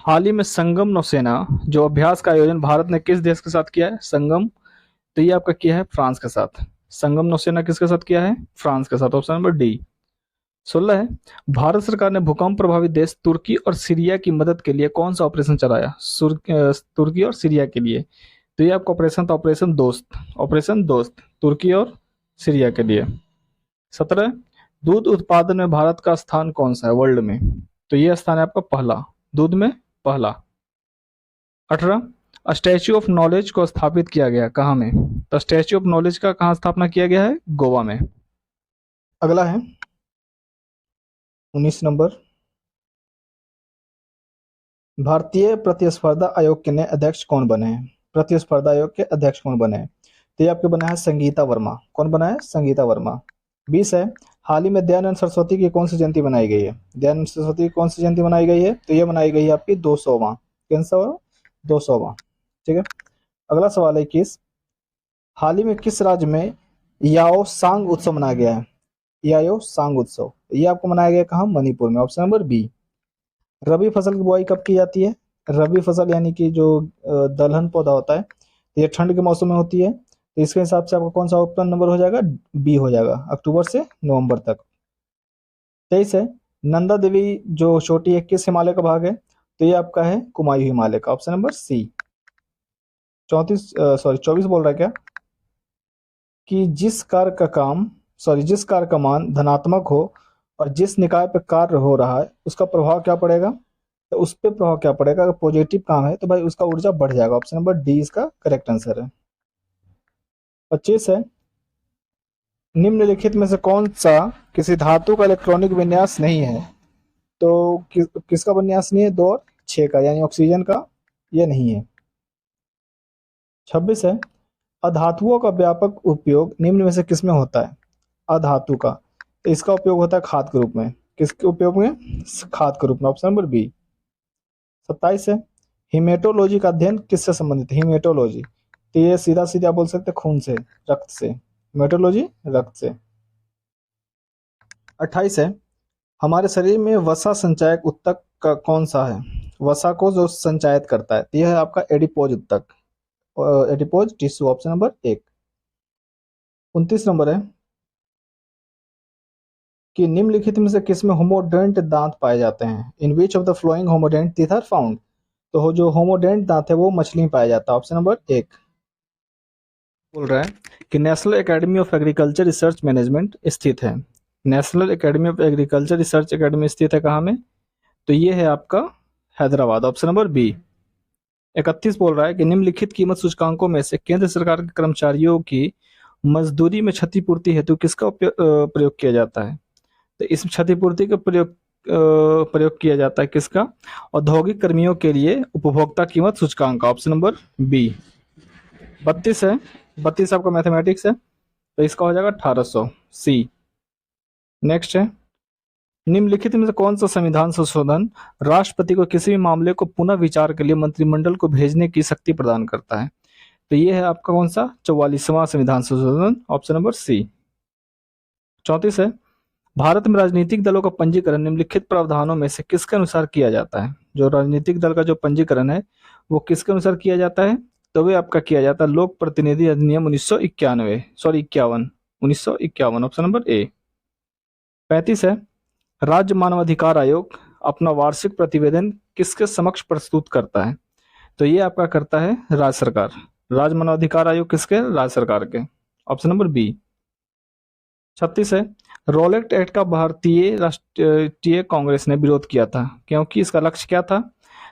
हाल ही में संगम नौसेना जो अभ्यास का आयोजन भारत ने किस देश के साथ किया है? संगम, तो ये आपका किया है फ्रांस के साथ। संगम नौसेना किसके साथ किया है? फ्रांस के साथ। Option number D. 16 है भारत सरकार ने भूकंप प्रभावित देश तुर्की और सीरिया की मदद के लिए कौन सा ऑपरेशन चलाया? तुर्की और सीरिया के लिए, तो ये आपका ऑपरेशन था ऑपरेशन दोस्त। ऑपरेशन दोस्त तुर्की और सीरिया के लिए। 17 दूध उत्पादन में भारत का स्थान कौन सा है वर्ल्ड में? तो ये स्थान है आपका पहला, दूध में पहला। 18 स्टैच्यू ऑफ नॉलेज को स्थापित किया गया कहाँ में? तो स्टैच्यू ऑफ नॉलेज का कहाँ स्थापना किया गया है? गोवा में। अगला है 19 नंबर भारतीय प्रतिस्पर्धा आयोग के नए अध्यक्ष कौन बने हैं? प्रतिस्पर्धा आयोग के अध्यक्ष कौन बने हैं? तो ये आपके बना है संगीता वर्मा। कौन बना है? संगीता वर्मा। 20 है हाल ही में दयानंद सरस्वती की कौन सी जयंती बनाई गई है? दयानंद सरस्वती की कौन सी जयंती बनाई गई है? तो ये बनाई गई है आपकी 200वां। कौन सा? 200वां। ठीक है, अगला सवाल है 21 हाल ही में किस राज्य में याओ सांग उत्सव मनाया गया है? याओ सांग उत्सव, ये आपको मनाया गया कहाँ? मणिपुर में। Option number B. रबी फसल की बुआई कब की जाती है? रबी फसल यानी कि जो दलहन पौधा होता है ये ठंड के मौसम में होती है, तो इसके हिसाब से आपका कौन सा ऑप्शन नंबर हो जाएगा? बी हो जाएगा, अक्टूबर से नवंबर तक। 23 है नंदा देवी जो चोटी है किस हिमालय का भाग है? तो ये आपका है कुमायूं हिमालय का। ऑप्शन नंबर सी। 24 बोल रहा है क्या कि जिस कार्य का मान धनात्मक हो और जिस निकाय पर कार्य हो रहा है उसका प्रभाव क्या पड़ेगा? तो उस पर प्रभाव क्या पड़ेगा? अगर पॉजिटिव काम है तो भाई उसका ऊर्जा बढ़ जाएगा। ऑप्शन नंबर डी इसका करेक्ट आंसर है। 25 है निम्नलिखित में से कौन सा किसी धातु का इलेक्ट्रॉनिक विन्यास नहीं है? तो किसका विन्यास नहीं है? 2 और 6 का, यानी ऑक्सीजन का ये नहीं है। 26 है अधातुओं का व्यापक उपयोग निम्न में से किसमें होता है? अधातु का, तो इसका उपयोग होता है खाद के रूप में। किसके उपयोग में? खाद के रूप में। Option number B. 27 है हिमेटोलॉजी का अध्ययन किससे संबंधित है? हिमेटोलॉजी, तो ये सीधा सीधा बोल सकते खून से, रक्त से। हिमेटोलॉजी रक्त से। 28 है हमारे शरीर में वसा संचायक उत्तक का कौन सा है? वसा को जो संचायत करता है, तो यह है आपका एडिपोज उत्तक, adipose tissue. Option number 1। 29 number है कि निम्नलिखित में से किसमें होमोडेंट दांत पाए जाते हैं? In which of the following homodont teeth are found? तो जो होमोडेंट दांत है वो मछली में पाया जाता है। ऑप्शन नंबर 1 बोल रहा है कि national academy of agriculture research management स्थित है। National academy of agriculture research academy स्थित है कहाँ में? तो ये है आपका हैदराबाद। Option number B. 31 बोल रहा है कि निम्नलिखित कीमत सूचकांकों में से केंद्र सरकार के कर्मचारियों की मजदूरी में क्षतिपूर्ति हेतु किसका प्रयोग किया जाता है? तो इस क्षतिपूर्ति का प्रयोग किया जाता है किसका? औद्योगिक कर्मियों के लिए उपभोक्ता कीमत सूचकांक। Option number B. 32 है 32 आपका मैथमेटिक्स है, तो इसका हो जाएगा 1800 सी। नेक्स्ट है निम्नलिखित में से कौन सा संविधान संशोधन राष्ट्रपति को किसी भी मामले को पुनः विचार के लिए मंत्रिमंडल को भेजने की शक्ति प्रदान करता है? तो ये है आपका कौन सा 44वां संविधान संशोधन, ऑप्शन नंबर सी। 34 है, भारत में राजनीतिक दलों का पंजीकरण निम्नलिखित प्रावधानों में से किसके अनुसार किया जाता है? जो राजनीतिक दल का जो पंजीकरण है वो किसके अनुसार किया जाता है? तो वे आपका किया जाता है लोक प्रतिनिधि अधिनियम 1991, सॉरी 51, 1951, ऑप्शन नंबर ए। 35 है, राज्य मानवाधिकार आयोग अपना वार्षिक प्रतिवेदन किसके समक्ष प्रस्तुत करता है? तो ये आपका करता है राज्य सरकार। राज्य मानवाधिकार आयोग किसके? राज्य सरकार के, ऑप्शन नंबर बी। 36 है, रोलेट एक्ट का भारतीय राष्ट्रीय कांग्रेस ने विरोध किया था क्योंकि इसका लक्ष्य क्या था?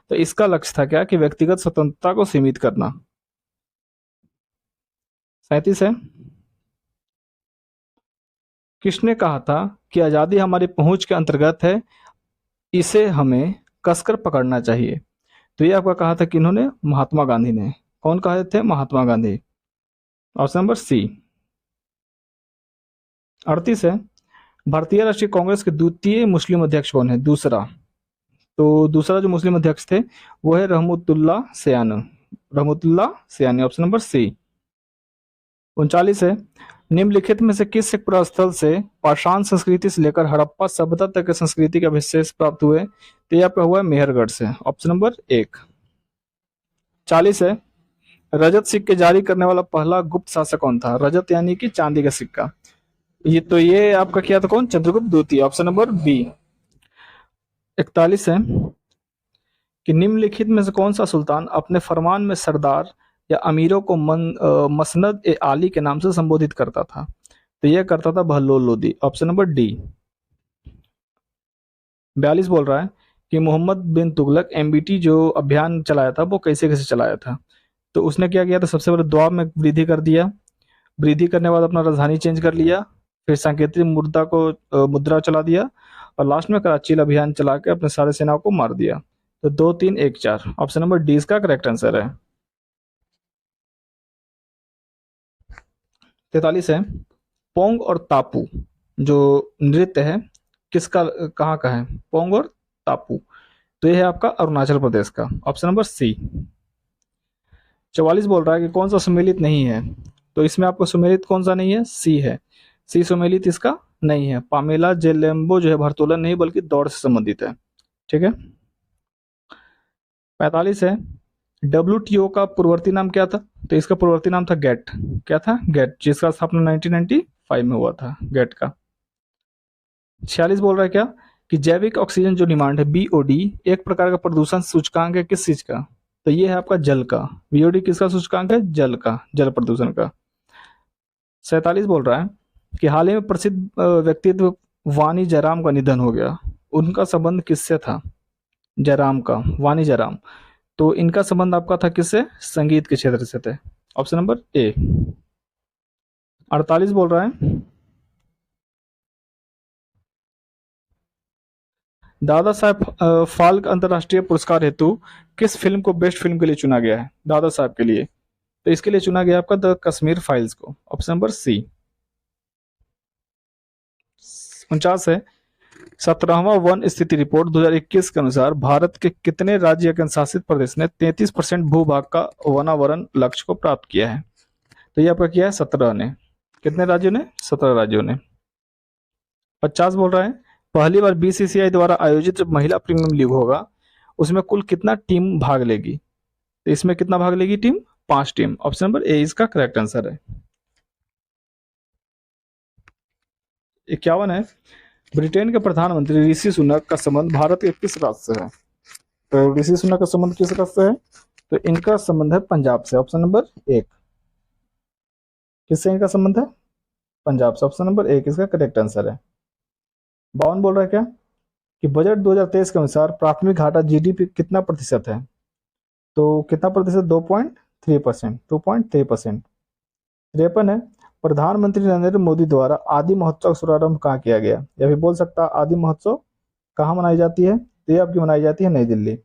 तो इसका लक्ष्य था क्या कि व्यक्तिगत स्वतंत्रता को सीमित करना। 37 है, किसने कहा था कि आजादी हमारी पहुंच के अंतर्गत है, इसे हमें कसकर पकड़ना चाहिए? तो ये आपका कहा था किन्होंने? महात्मा गांधी ने। कौन कहे थे? महात्मा गांधी, ऑप्शन नंबर सी। 38 है, भारतीय राष्ट्रीय कांग्रेस के द्वितीय मुस्लिम अध्यक्ष कौन है? दूसरा, तो दूसरा जो मुस्लिम अध्यक्ष थे वो है रहमतुल्लाह सयानी, रहमतुल्लाह सयानी, ऑप्शन नंबर सी। 39 है, निम्नलिखित में से किस एक प्रस्थल से पाषाण संस्कृति से लेकर हड़प्पा सभ्यता तक के संस्कृति के अवशेष प्राप्त हुए? तो यह पे हुआ है मेहरगढ़ से, ऑप्शन नंबर एक। 40 है, रजत सिक्के जारी करने वाला पहला गुप्त शासक कौन था? रजत यानी कि चांदी का सिक्का। ये आपका किया था कौन? चंद्रगुप्त द्वितीय, ऑप्शन नंबर बी। 41 है, कि निम्नलिखित में से कौन सा सुल्तान अपने फरमान में सरदार या अमीरों को मसनद ए आली के नाम से संबोधित करता था? तो यह करता था Bahlol Lodi, option number D. 42 बोल रहा है कि मोहम्मद बिन तुगलक एमबीटी जो अभियान चलाया था वो कैसे कैसे चलाया था? तो उसने क्या किया था? सबसे पहले द्वाब में वृद्धि कर दिया, वृद्धि करने के बाद अपना राजधानी चेंज कर लिया, फिर सांकेतिक मुद्रा चला दिया, और लास्ट में कराची अभियान चला के अपने सारे सेनाओं को मार दिया। तो 2 3 1 4, ऑप्शन नंबर डी इसका करेक्ट आंसर है। 43 है, पोंग और तापू जो नृत्य है किसका, कहाँ का है? पोंग और तापू, तो यह है आपका अरुणाचल प्रदेश का, ऑप्शन नंबर सी। 44 बोल रहा है कि कौन सा सुमेलित नहीं है? तो इसमें आपको सुमेलित कौन सा नहीं है? सी है, सी सुमेलित इसका नहीं है। पामेला जेलेम्बो जो है भारोत्तोलन नहीं बल्कि दौड़ से संबंधित है, ठीक है। 45 है, WTO का पूर्ववर्ती नाम क्या था? तो इसका पूर्ववर्ती नाम था गेट। क्या था? गेट, जिसका स्थापना 1995 में हुआ था, गेट का। 46 बोल रहा है क्या कि जैविक ऑक्सीजन जो डिमांड है BOD एक प्रकार का प्रदूषण सूचकांक है किस चीज का? तो ये है आपका जल का। BOD किसका सूचकांक है? जल का, जल प्रदूषण का। 47 बोल रहा है कि हाल ही में प्रसिद्ध व्यक्तित्व वानी जयराम का निधन हो गया, उनका संबंध किससे था? जयराम का, वानी जयराम, तो इनका संबंध आपका था किससे? संगीत के क्षेत्र से थे, ऑप्शन नंबर ए। 48 बोल रहा है दादा साहब फाल्के अंतर्राष्ट्रीय पुरस्कार हेतु किस फिल्म को बेस्ट फिल्म के लिए चुना गया है? दादा साहब के लिए, तो इसके लिए चुना गया आपका द कश्मीर फाइल्स को, ऑप्शन नंबर सी। 49 है, 17वां वन स्थिति रिपोर्ट 2021 के अनुसार भारत के कितने राज्य या केंद्र शासित प्रदेश ने 33% भूभाग का वनावरण लक्ष्य को प्राप्त किया है? तो ये आपका किया है 17 ने। कितने राज्यों ने? 17 राज्यों ने। 50 बोल रहा है पहली बार BCCI द्वारा आयोजित जब महिला प्रीमियम लीग होगा उसमें कुल कितना टीम भाग लेगी? तो इसमें कितना भाग लेगी टीम? 5 टीम, ऑप्शन नंबर ए इसका करेक्ट आंसर है। 51 है, ब्रिटेन के प्रधानमंत्री ऋषि सुनक का संबंध भारत के किस राज्य से है? तो ऋषि सुनक का संबंध किस राज्य से है? तो इनका संबंध है पंजाब से, ऑप्शन नंबर एक। किससे इनका संबंध है? पंजाब से, ऑप्शन नंबर एक इसका करेक्ट आंसर है। 52 बोल रहा है क्या कि बजट 2023 के अनुसार प्राथमिक घाटा GDP कितना प्रतिशत है? तो कितना प्रतिशत? 2.3%, 2.3%। 53 है, प्रधानमंत्री नरेंद्र मोदी द्वारा आदि महोत्सव का शुभारंभ कहाँ किया गया? या फिर बोल सकता आदि महोत्सव कहाँ मनाई जाती है? तो ये आपकी मनाई जाती है नई दिल्ली।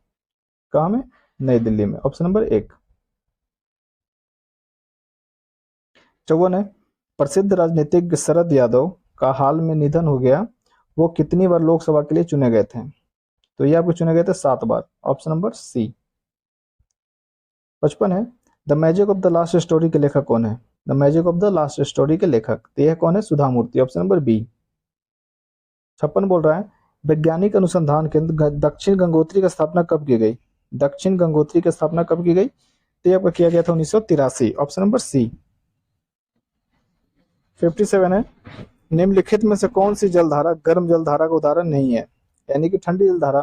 कहाँ में? नई दिल्ली में, ऑप्शन नंबर एक। 54 है, प्रसिद्ध राजनीतिज्ञ शरद यादव का हाल में निधन हो गया, वो कितनी बार लोकसभा के लिए चुने गए थे? तो ये आपको चुने गए थे 7 बार, ऑप्शन नंबर सी। 55 है, the magic of the last story के लेखक कौन है? The magic of the last story के लेखक, तो यह कौन है? Sudha Murthy, option number B. 56 बोल रहा है वैज्ञानिक अनुसंधान केंद्र दक्षिण गंगोत्री की स्थापना कब की गई? दक्षिण गंगोत्री की स्थापना कब की गई? तो यह आपका किया गया था 1983, ऑप्शन नंबर सी। 57 है निम्नलिखित में से कौन सी जलधारा गर्म जलधारा का उदाहरण नहीं है, यानी कि ठंडी जलधारा?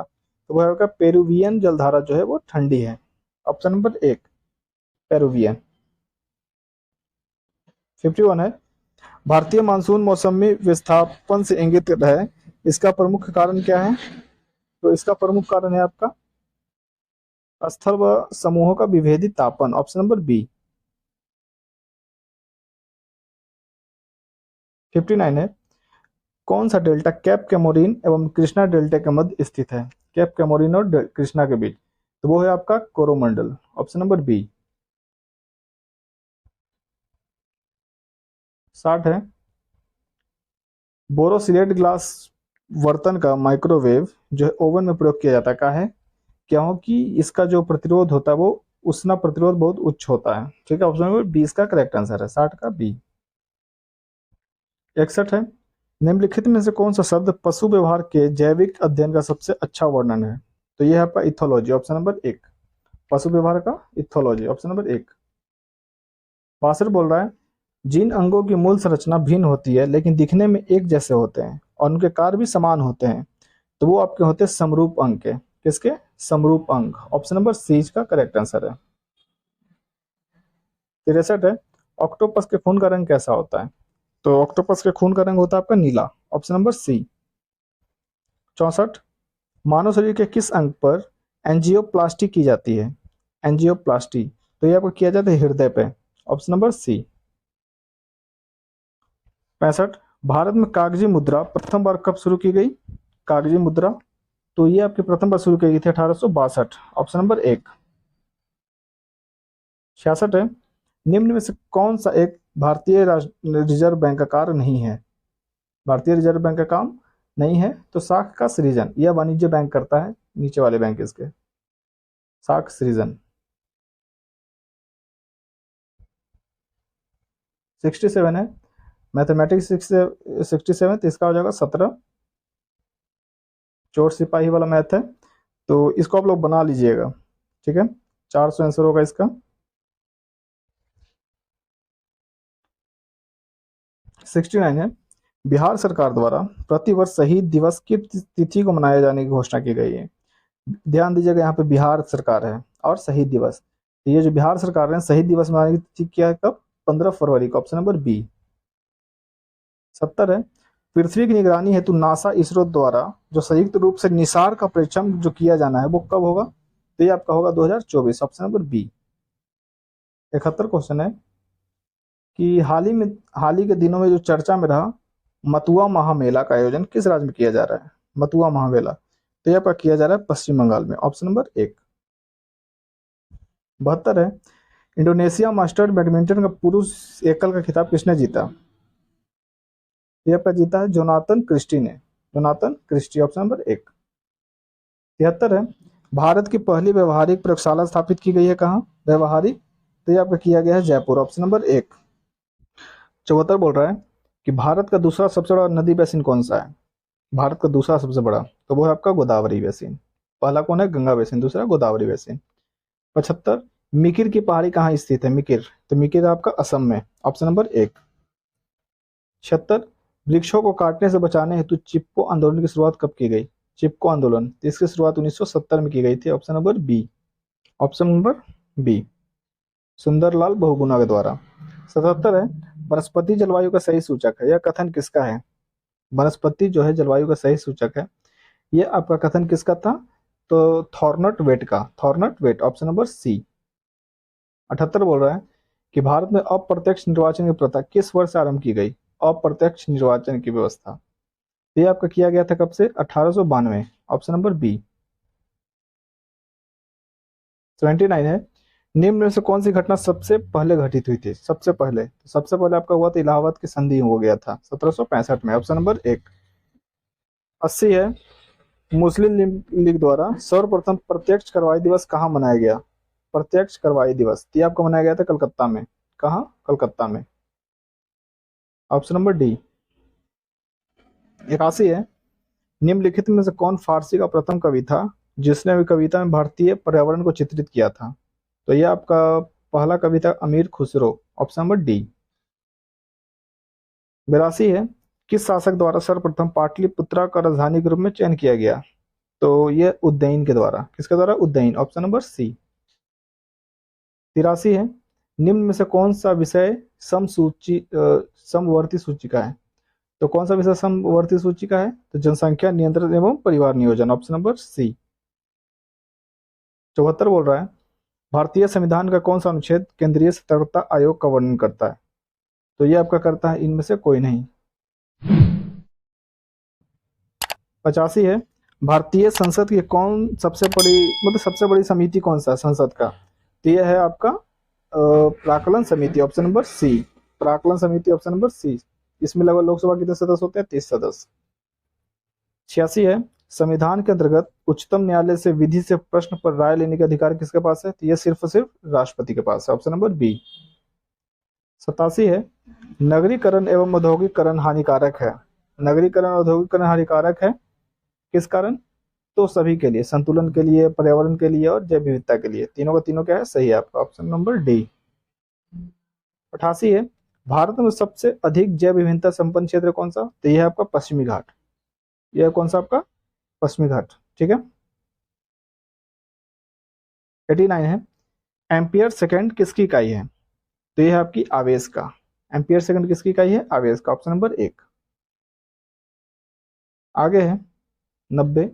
तो वह होगा पेरुवियन जलधारा, जो है वो ठंडी है, ऑप्शन नंबर एक पेरुवियन। 51 है भारतीय मानसून मौसमी विस्थापन से इंगित है, इसका प्रमुख कारण क्या है? तो इसका प्रमुख कारण है आपका स्थल व समूहों का विभेदित तापन, ऑप्शन नंबर बी। 59 है कौन सा डेल्टा कैप कैमोरीन एवं कृष्णा डेल्टा के मध्य स्थित है? कैप कैमोरीन और कृष्णा के बीच, तो वो है आपका कोरोमंडल, ऑप्शन नंबर बी। 60 है बोरोसिलेट ग्लास बर्तन का माइक्रोवेव जो है ओवन में प्रयोग किया जाता है, क्या है? क्योंकि इसका जो प्रतिरोध होता है वो उष्णता प्रतिरोध बहुत उच्च होता है, ठीक है, ऑप्शन नंबर बी इसका करेक्ट आंसर है, 60 का बी। 61 है निम्नलिखित में से कौन सा शब्द पशु व्यवहार के जैविक अध्ययन का सबसे अच्छा वर्णन है? तो यह है आपका इथोलॉजी, ऑप्शन नंबर एक। पशु व्यवहार का इथोलॉजी, ऑप्शन नंबर एक। 62 बोल रहा है जिन अंगों की मूल संरचना भिन्न होती है लेकिन दिखने में एक जैसे होते हैं और उनके कार्य भी समान होते हैं, तो वो आपके होते हैं समरूप अंग के। किसके? समरूप अंग, ऑप्शन नंबर सी का करेक्ट आंसर है। 63 है ऑक्टोपस के खून का रंग कैसा होता है? तो ऑक्टोपस के खून का रंग होता है आपका नीला, ऑप्शन नंबर सी। 64 मानव शरीर के किस अंग पर एंजियोप्लास्टी की जाती है? एंजियोप्लास्टी, तो ये आपको किया जाता है हृदय पे, ऑप्शन नंबर सी। 65 भारत में कागजी मुद्रा प्रथम बार कब शुरू की गई? कागजी मुद्रा, तो ये आपकी प्रथम बार शुरू की गई थी 1862, ऑप्शन नंबर एक। 66 है निम्न में से कौन सा एक भारतीय रिजर्व बैंक का कार्य नहीं है? भारतीय रिजर्व बैंक का काम नहीं है, तो साख का सृजन, यह वाणिज्य बैंक करता है, नीचे वाले बैंक इसके, साख सृजन। 67 है मैथमेटिक्स 67, तो इसका हो जाएगा 17, चोर सिपाही वाला मैथ है, तो इसको आप लोग बना लीजिएगा, ठीक है, 400 आंसर होगा इसका। 69 है बिहार सरकार द्वारा प्रतिवर्ष शहीद दिवस की तिथि को मनाए जाने की घोषणा की गई है। ध्यान दीजिएगा यहाँ पे बिहार सरकार है और शहीद दिवस, तो ये जो बिहार सरकार है शहीद दिवस मनाने की तिथि क्या है कब? 15 फरवरी को, ऑप्शन नंबर बी। 70 है पृथ्वी की निगरानी हेतु नासा इसरो द्वारा जो संयुक्त रूप से निसार का परीक्षण जो किया जाना है वो कब होगा? तो ये आपका होगा 2024, ऑप्शन नंबर बी। 71 क्वेश्चन है कि हाल ही के दिनों में जो चर्चा में रहा मतुआ महामेला का आयोजन किस राज्य में किया जा रहा है? मतुआ महामेला, तो यह आपका किया जा रहा है पश्चिम बंगाल में, ऑप्शन नंबर एक। 72 है इंडोनेशिया मास्टर बैडमिंटन का पुरुष एकल का खिताब किसने जीता? ये आपका जीता है जोनाथन क्रिस्टी ने, जोनाथन क्रिस्टी, ऑप्शन नंबर एक। 73 है भारत की पहली व्यवहारिक प्रयोगशाला स्थापित की गई है कहाँ? व्यवहारिक, तो ये आपका किया गया है जयपुर, ऑप्शन नंबर एक। 74 बोल रहा है कि भारत का दूसरा सबसे बड़ा नदी बेसिन कौन सा है? भारत का दूसरा सबसे बड़ा, तो वो है आपका गोदावरी बेसिन। पहला कौन है? गंगा बेसिन, दूसरा गोदावरी बेसिन। 75 मिकिर की पहाड़ी कहाँ स्थित है? मिकिर, तो मिकिर आपका असम में, ऑप्शन नंबर एक। 76 वृक्षों को काटने से बचाने हेतु चिपको आंदोलन की शुरुआत कब की गई? चिपको आंदोलन, तो इसकी शुरुआत 1970 में की गई थी, option number B, option number B Sundarlal Bahuguna के द्वारा। 77 है वनस्पति जलवायु का सही सूचक है, यह कथन किसका है? वनस्पति जो है जलवायु का सही सूचक है, ये आपका कथन किसका था? तो थॉर्नट वेट का, थॉर्नट वेट, ऑप्शन नंबर सी। 78 बोल रहा है कि भारत में अप्रत्यक्ष निर्वाचन की प्रथा किस वर्ष से आरंभ की गई? अप्रत्यक्ष निर्वाचन की व्यवस्था, ये आपका किया गया था कब से? 1892, ऑप्शन नंबर बी। 79 है निम्न में से कौन सी घटना सबसे पहले घटित हुई थी? सबसे पहले, तो सबसे पहले आपका हुआ था इलाहाबाद की संधि हो गया था 1765 में, ऑप्शन नंबर एक। 80 है मुस्लिम लीग द्वारा सर्वप्रथम प्रत्यक्ष कार्रवाई दिवस कहाँ मनाया गया? प्रत्यक्ष कार्रवाई दिवस, ये आपका मनाया गया था कलकत्ता में। कहाँ? कलकत्ता में। Option number D. 81 है, निम्नलिखित में से कौन फारसी का प्रथम कवि था जिसने भी कविता में भारतीय पर्यावरण को चित्रित किया था? तो ये आपका पहला कवि था अमीर खुसरो। Option number D. 82 है, किस शासक द्वारा सर्वप्रथम पाटलिपुत्रा का राजधानी के रूप में चयन किया गया? तो ये उज्जैन के द्वारा। किसके द्वारा? उज्जैन। ऑप्शन नंबर सी। 83 है, निम्न में से कौन सा विषय समवर्ती सूची का है? तो कौन सा विषय समवर्ती सूची का है? तो जनसंख्या नियंत्रण एवं परिवार नियोजन। Option number C. 74 बोल रहा है, भारतीय संविधान का कौन सा अनुच्छेद केंद्रीय सतर्कता आयोग का वर्णन करता है? तो ये आपका करता है इनमें से कोई नहीं। 85 है, भारतीय संसद की कौन सबसे बड़ी समिति कौन सा है संसद का? तो यह है आपका प्राक्कलन समिति। Option number C. प्राक्कलन समिति। Option number C. इसमें लगभग लोकसभा कितने सदस्य होते हैं? 30 सदस्य। 86 है, संविधान के अंतर्गत उच्चतम न्यायालय से विधि से प्रश्न पर राय लेने का अधिकार किसके पास है? तो यह सिर्फ राष्ट्रपति के पास है। Option number B. 87 है, नगरीकरण एवं औद्योगिकरण हानिकारक है। नगरीकरण और औद्योगिकरण हानिकारक है किस कारण? तो सभी के लिए, संतुलन के लिए, पर्यावरण के लिए और जैव विविधता के लिए। तीनों का तीनों क्या है? सही है आपका। Option number D. 88 है, भारत में सबसे अधिक जैव विविधता संपन्न क्षेत्र कौन सा? तो यह है आपका पश्चिमी घाट। यह कौन सा आपका? पश्चिमी घाट। ठीक है। 89 है, एम्पियर सेकंड किसकी इकाई है? तो यह है आपकी आवेश का। एम्पियर सेकंड किसकी इकाई है? आवेश का। Option number 1। आगे है 90,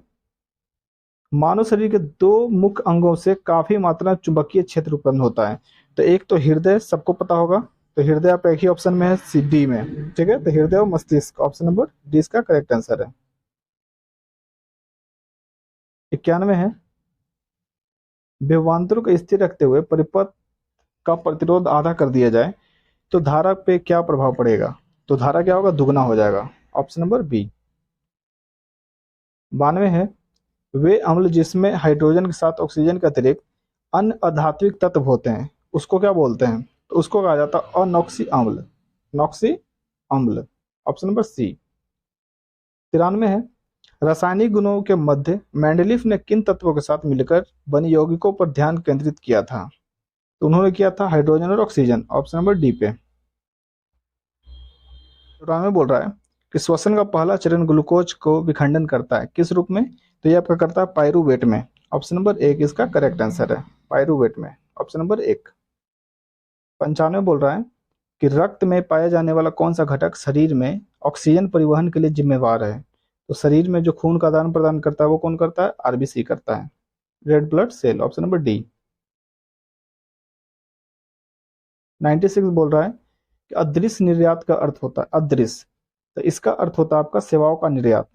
मानव शरीर के दो मुख्य अंगों से काफी मात्रा में चुंबकीय क्षेत्र उत्पन्न होता है। तो एक तो हृदय, सबको पता होगा, तो हृदय आपका एक ही ऑप्शन में है, सी डी में। ठीक है, तो हृदय और मस्तिष्क। ऑप्शन नंबर डी इसका करेक्ट आंसर है। 91 है, विभवांतरों को स्थिर रखते हुए परिपथ का प्रतिरोध आधा कर दिया जाए तो धारा पे क्या प्रभाव पड़ेगा? तो धारा क्या होगा? दुगना हो जाएगा। Option number B. 92 है, वे अम्ल जिसमें हाइड्रोजन के साथ ऑक्सीजन के अतिरिक्त अन्य अधात्विक तत्व होते हैं उसको क्या बोलते हैं? तो उसको कहा जाता है अनॉक्सी अम्ल। नॉक्सी अम्ल। ऑप्शन नंबर सी। 93 है, रासायनिक गुणों के मध्य मेंडलीफ ने किन तत्वों के साथ मिलकर बनी यौगिकों पर ध्यान केंद्रित किया था? तो उन्होंने किया था हाइड्रोजन और ऑक्सीजन। ऑप्शन नंबर डी पे। 94 बोल रहा है कि श्वसन का पहला चरण ग्लूकोज को विखंडन करता है किस रूप में? तो ये आपका करता है पायरूवेट में। ऑप्शन नंबर 1 इसका करेक्ट आंसर है, पायरूवेट में। Option number 1। 95 बोल रहा है कि रक्त में पाया जाने वाला कौन सा घटक शरीर में ऑक्सीजन परिवहन के लिए जिम्मेवार है? तो शरीर में जो खून का आदान प्रदान करता है वो कौन करता है? आरबीसी करता है, red blood cell. Option number D. 96 बोल रहा है कि अदृश्य निर्यात का अर्थ होता है अदृश्य, तो इसका अर्थ होता है आपका सेवाओं का निर्यात।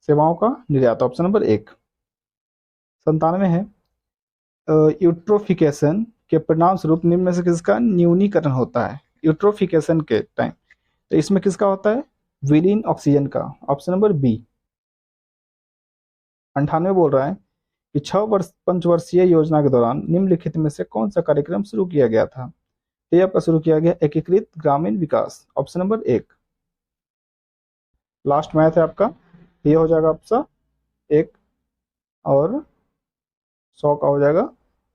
सेवाओं का निर्यात। Option number 1। 97 है, यूट्रोफिकेशन के परिणाम स्वरूप निम्न में से किसका न्यूनीकरण होता है? यूट्रोफिकेशन के टाइम तो इसमें किसका होता है? विलीन ऑक्सीजन का। Option number B. 98 बोल रहा है कि 6 पंचवर्षीय योजना के दौरान निम्नलिखित में से कौन सा कार्यक्रम शुरू किया गया था? ये आपका शुरू किया गया एकीकृत ग्रामीण विकास। Option number 1। लास्ट मैथ है आपका, ये हो जाएगा आपका 1 और 100 का हो जाएगा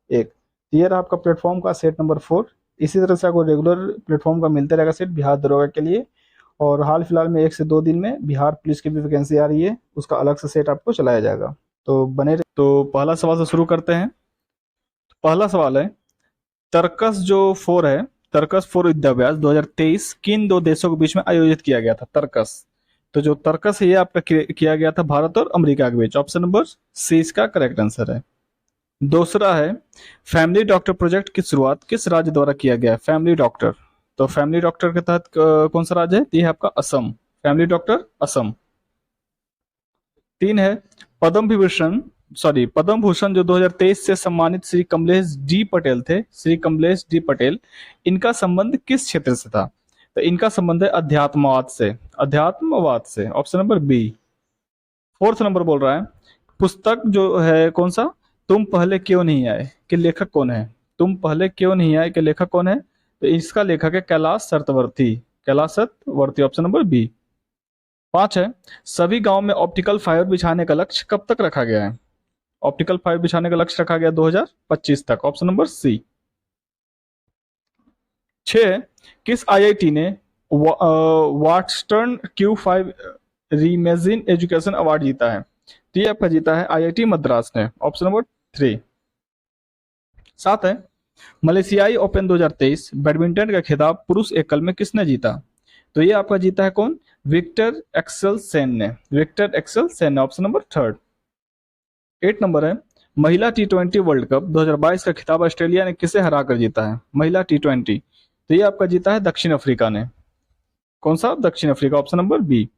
1। ये रहा आपका प्लेटफॉर्म का सेट नंबर 4। इसी तरह से आपको रेगुलर प्लेटफॉर्म का मिलता रहेगा सेट बिहार दरोगा के लिए। और हाल फिलहाल में 1 से 2 दिन में बिहार पुलिस की भी वैकेंसी आ रही है, उसका अलग से सेट आपको चलाया जाएगा, तो बने रहे। तो पहला सवाल से शुरू करते हैं। पहला सवाल है, तर्कस जो 4 है, तर्कस 4 विद्याभ्यास 2023 किन दो देशों के बीच में आयोजित किया गया था? तर्कस, तो जो तर्कस है ये आपका किया गया था भारत और अमेरिका के बीच। ऑप्शन नंबर सी इसका करेक्ट आंसर है। दूसरा है, फैमिली डॉक्टर प्रोजेक्ट की शुरुआत किस राज्य द्वारा किया गया है? फैमिली डॉक्टर, तो फैमिली डॉक्टर के तहत कौन सा राज्य है? ये है आपका असम। Family doctor Assam. 3 है, पद्म भूषण जो 2023 से सम्मानित श्री कमलेश डी पटेल थे, श्री कमलेश डी पटेल, इनका संबंध किस क्षेत्र से था? तो इनका संबंध है अध्यात्मवाद से। अध्यात्मवाद से। Option number B. 4th number बोल रहा है, पुस्तक जो है कौन सा, तुम पहले क्यों नहीं आए, कि लेखक कौन है? तुम पहले क्यों नहीं आए के लेखक कौन है? तो इसका लेखक है Kailash Satvarti, Kailash Satvarti, option number B. 5 है, सभी गांव में ऑप्टिकल फाइबर बिछाने का लक्ष्य कब तक रखा गया है? ऑप्टिकल फाइबर बिछाने का लक्ष्य रखा गया 2025 तक, ऑप्शन नंबर सी। 6, किस आईआईटी ने वाटस्टर्न Q5 रीइमेजिन एजुकेशन अवार्ड जीता है? तो ये आपका जीता है आईआईटी मद्रास ने, ऑप्शन नंबर 3। 7 है, मलेशियाई ओपन 2023 बैडमिंटन का खिताब पुरुष एकल में किसने जीता? तो ये आपका जीता है कौन? विक्टर एक्सेल सेन ने, विक्टर एक्सेल सेन ने, ऑप्शन नंबर 3। 8 नंबर है, महिला T20 वर्ल्ड कप 2022 का खिताब ऑस्ट्रेलिया ने किसे हराकर जीता है? महिला T20, तो ये आपका जीता है दक्षिण अफ्रीका ने। कौन सा? दक्षिण अफ्रीका, ऑप्शन नंबर बी।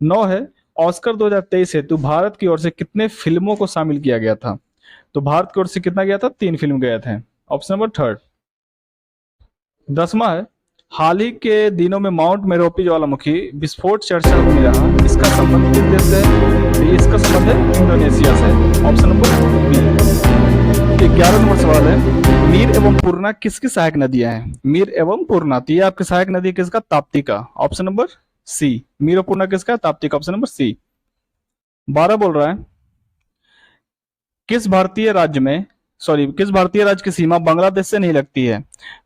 9 है, ऑस्कर 2023 हेतु भारत की ओर से कितने फिल्मों को शामिल किया गया था? तो भारत की ओर से कितना गया था? 3 फिल्म गए थे, ऑप्शन नंबर 3। 10वां है, हाल ही के दिनों में माउंट मेरोपी ज्वालामुखी विस्फोट चर्चा में रहा, इसका संबंध किस देश से है? तो इसका संबंध है इंडोनेशिया से, ऑप्शन नंबर बी। 11 नंबर सवाल है, मीर एवं पूर्णा किसकी सहायक नदियां हैं? मीर एवं पूर्णा, तो ये आपकी सहायक नदी किसका? ताप्ती का, ऑप्शन नंबर सी। मीर और पूर्णा किसका? ताप्ती का, ऑप्शन नंबर सी। 12 बोल रहा है, किस भारतीय राज्य की सीमा बांग्लादेश से नहीं लगती है?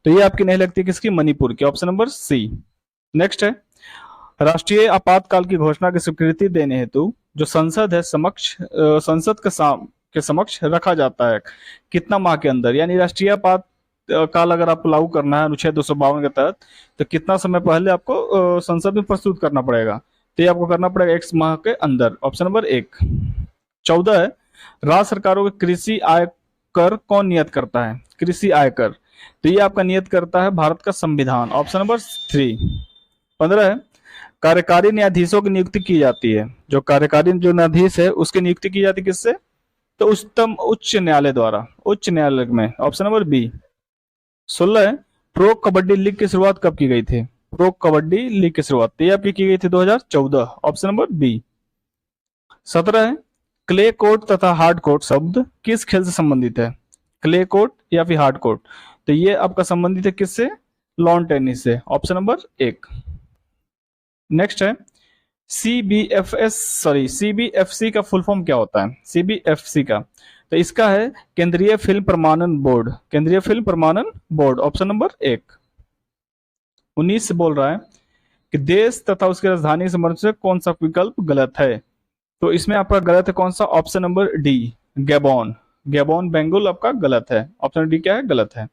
तो ये आपकी नहीं लगती किसकी? मणिपुर की, ऑप्शन नंबर सी। नेक्स्ट है, राष्ट्रीय आपातकाल की घोषणा की स्वीकृति देने हेतु जो संसद है संसद के समक्ष रखा जाता है कितना माह के अंदर? यानी राष्ट्रीय आपात काल अगर आपको लागू करना है अनुच्छेद 252 के तहत, तो कितना समय पहले आपको संसद में प्रस्तुत करना पड़ेगा? तो ये आपको करना पड़ेगा 1 माह के अंदर, ऑप्शन नंबर 1। 14 है, राज्य सरकारों के कृषि आय कर कौन नियत करता है? कृषि आयकर, तो ये आपका नियत करता है भारत का संविधान, ऑप्शन नंबर 3। 15 है, कार्यकारी न्यायाधीशों की नियुक्ति की जाती है, जो कार्यकारी जो न्यायाधीश है उसकी नियुक्ति की जाती है किससे? तो उच्चतम उच्च न्यायालय द्वारा, उच्च न्यायालय में, ऑप्शन नंबर बी। 16 है, प्रो कबड्डी लीग की शुरुआत कब की गई थी? प्रो कबड्डी लीग की शुरुआत तो ये आपकी की गई थी 2014, ऑप्शन नंबर बी। 17 है, क्ले कोर्ट तथा हार्ड कोर्ट शब्द किस खेल से संबंधित है? क्ले कोर्ट या फिर हार्ड कोर्ट, तो ये आपका संबंधित है किससे? लॉन टेनिस से, ऑप्शन नंबर 1। नेक्स्ट है, सीबीएफसी का फुल फॉर्म क्या होता है? सीबीएफसी का, तो इसका है केंद्रीय फिल्म प्रमाणन बोर्ड, केंद्रीय फिल्म प्रमाणन बोर्ड, ऑप्शन नंबर 1। 19 से बोल रहा है कि देश तथा उसकी राजधानी के संबंध से कौन सा विकल्प गलत है? तो इसमें आपका गलत है कौन सा? Option number D, Gabon, Gabon Benguela आपका गलत है, ऑप्शन डी क्या है? गलत है।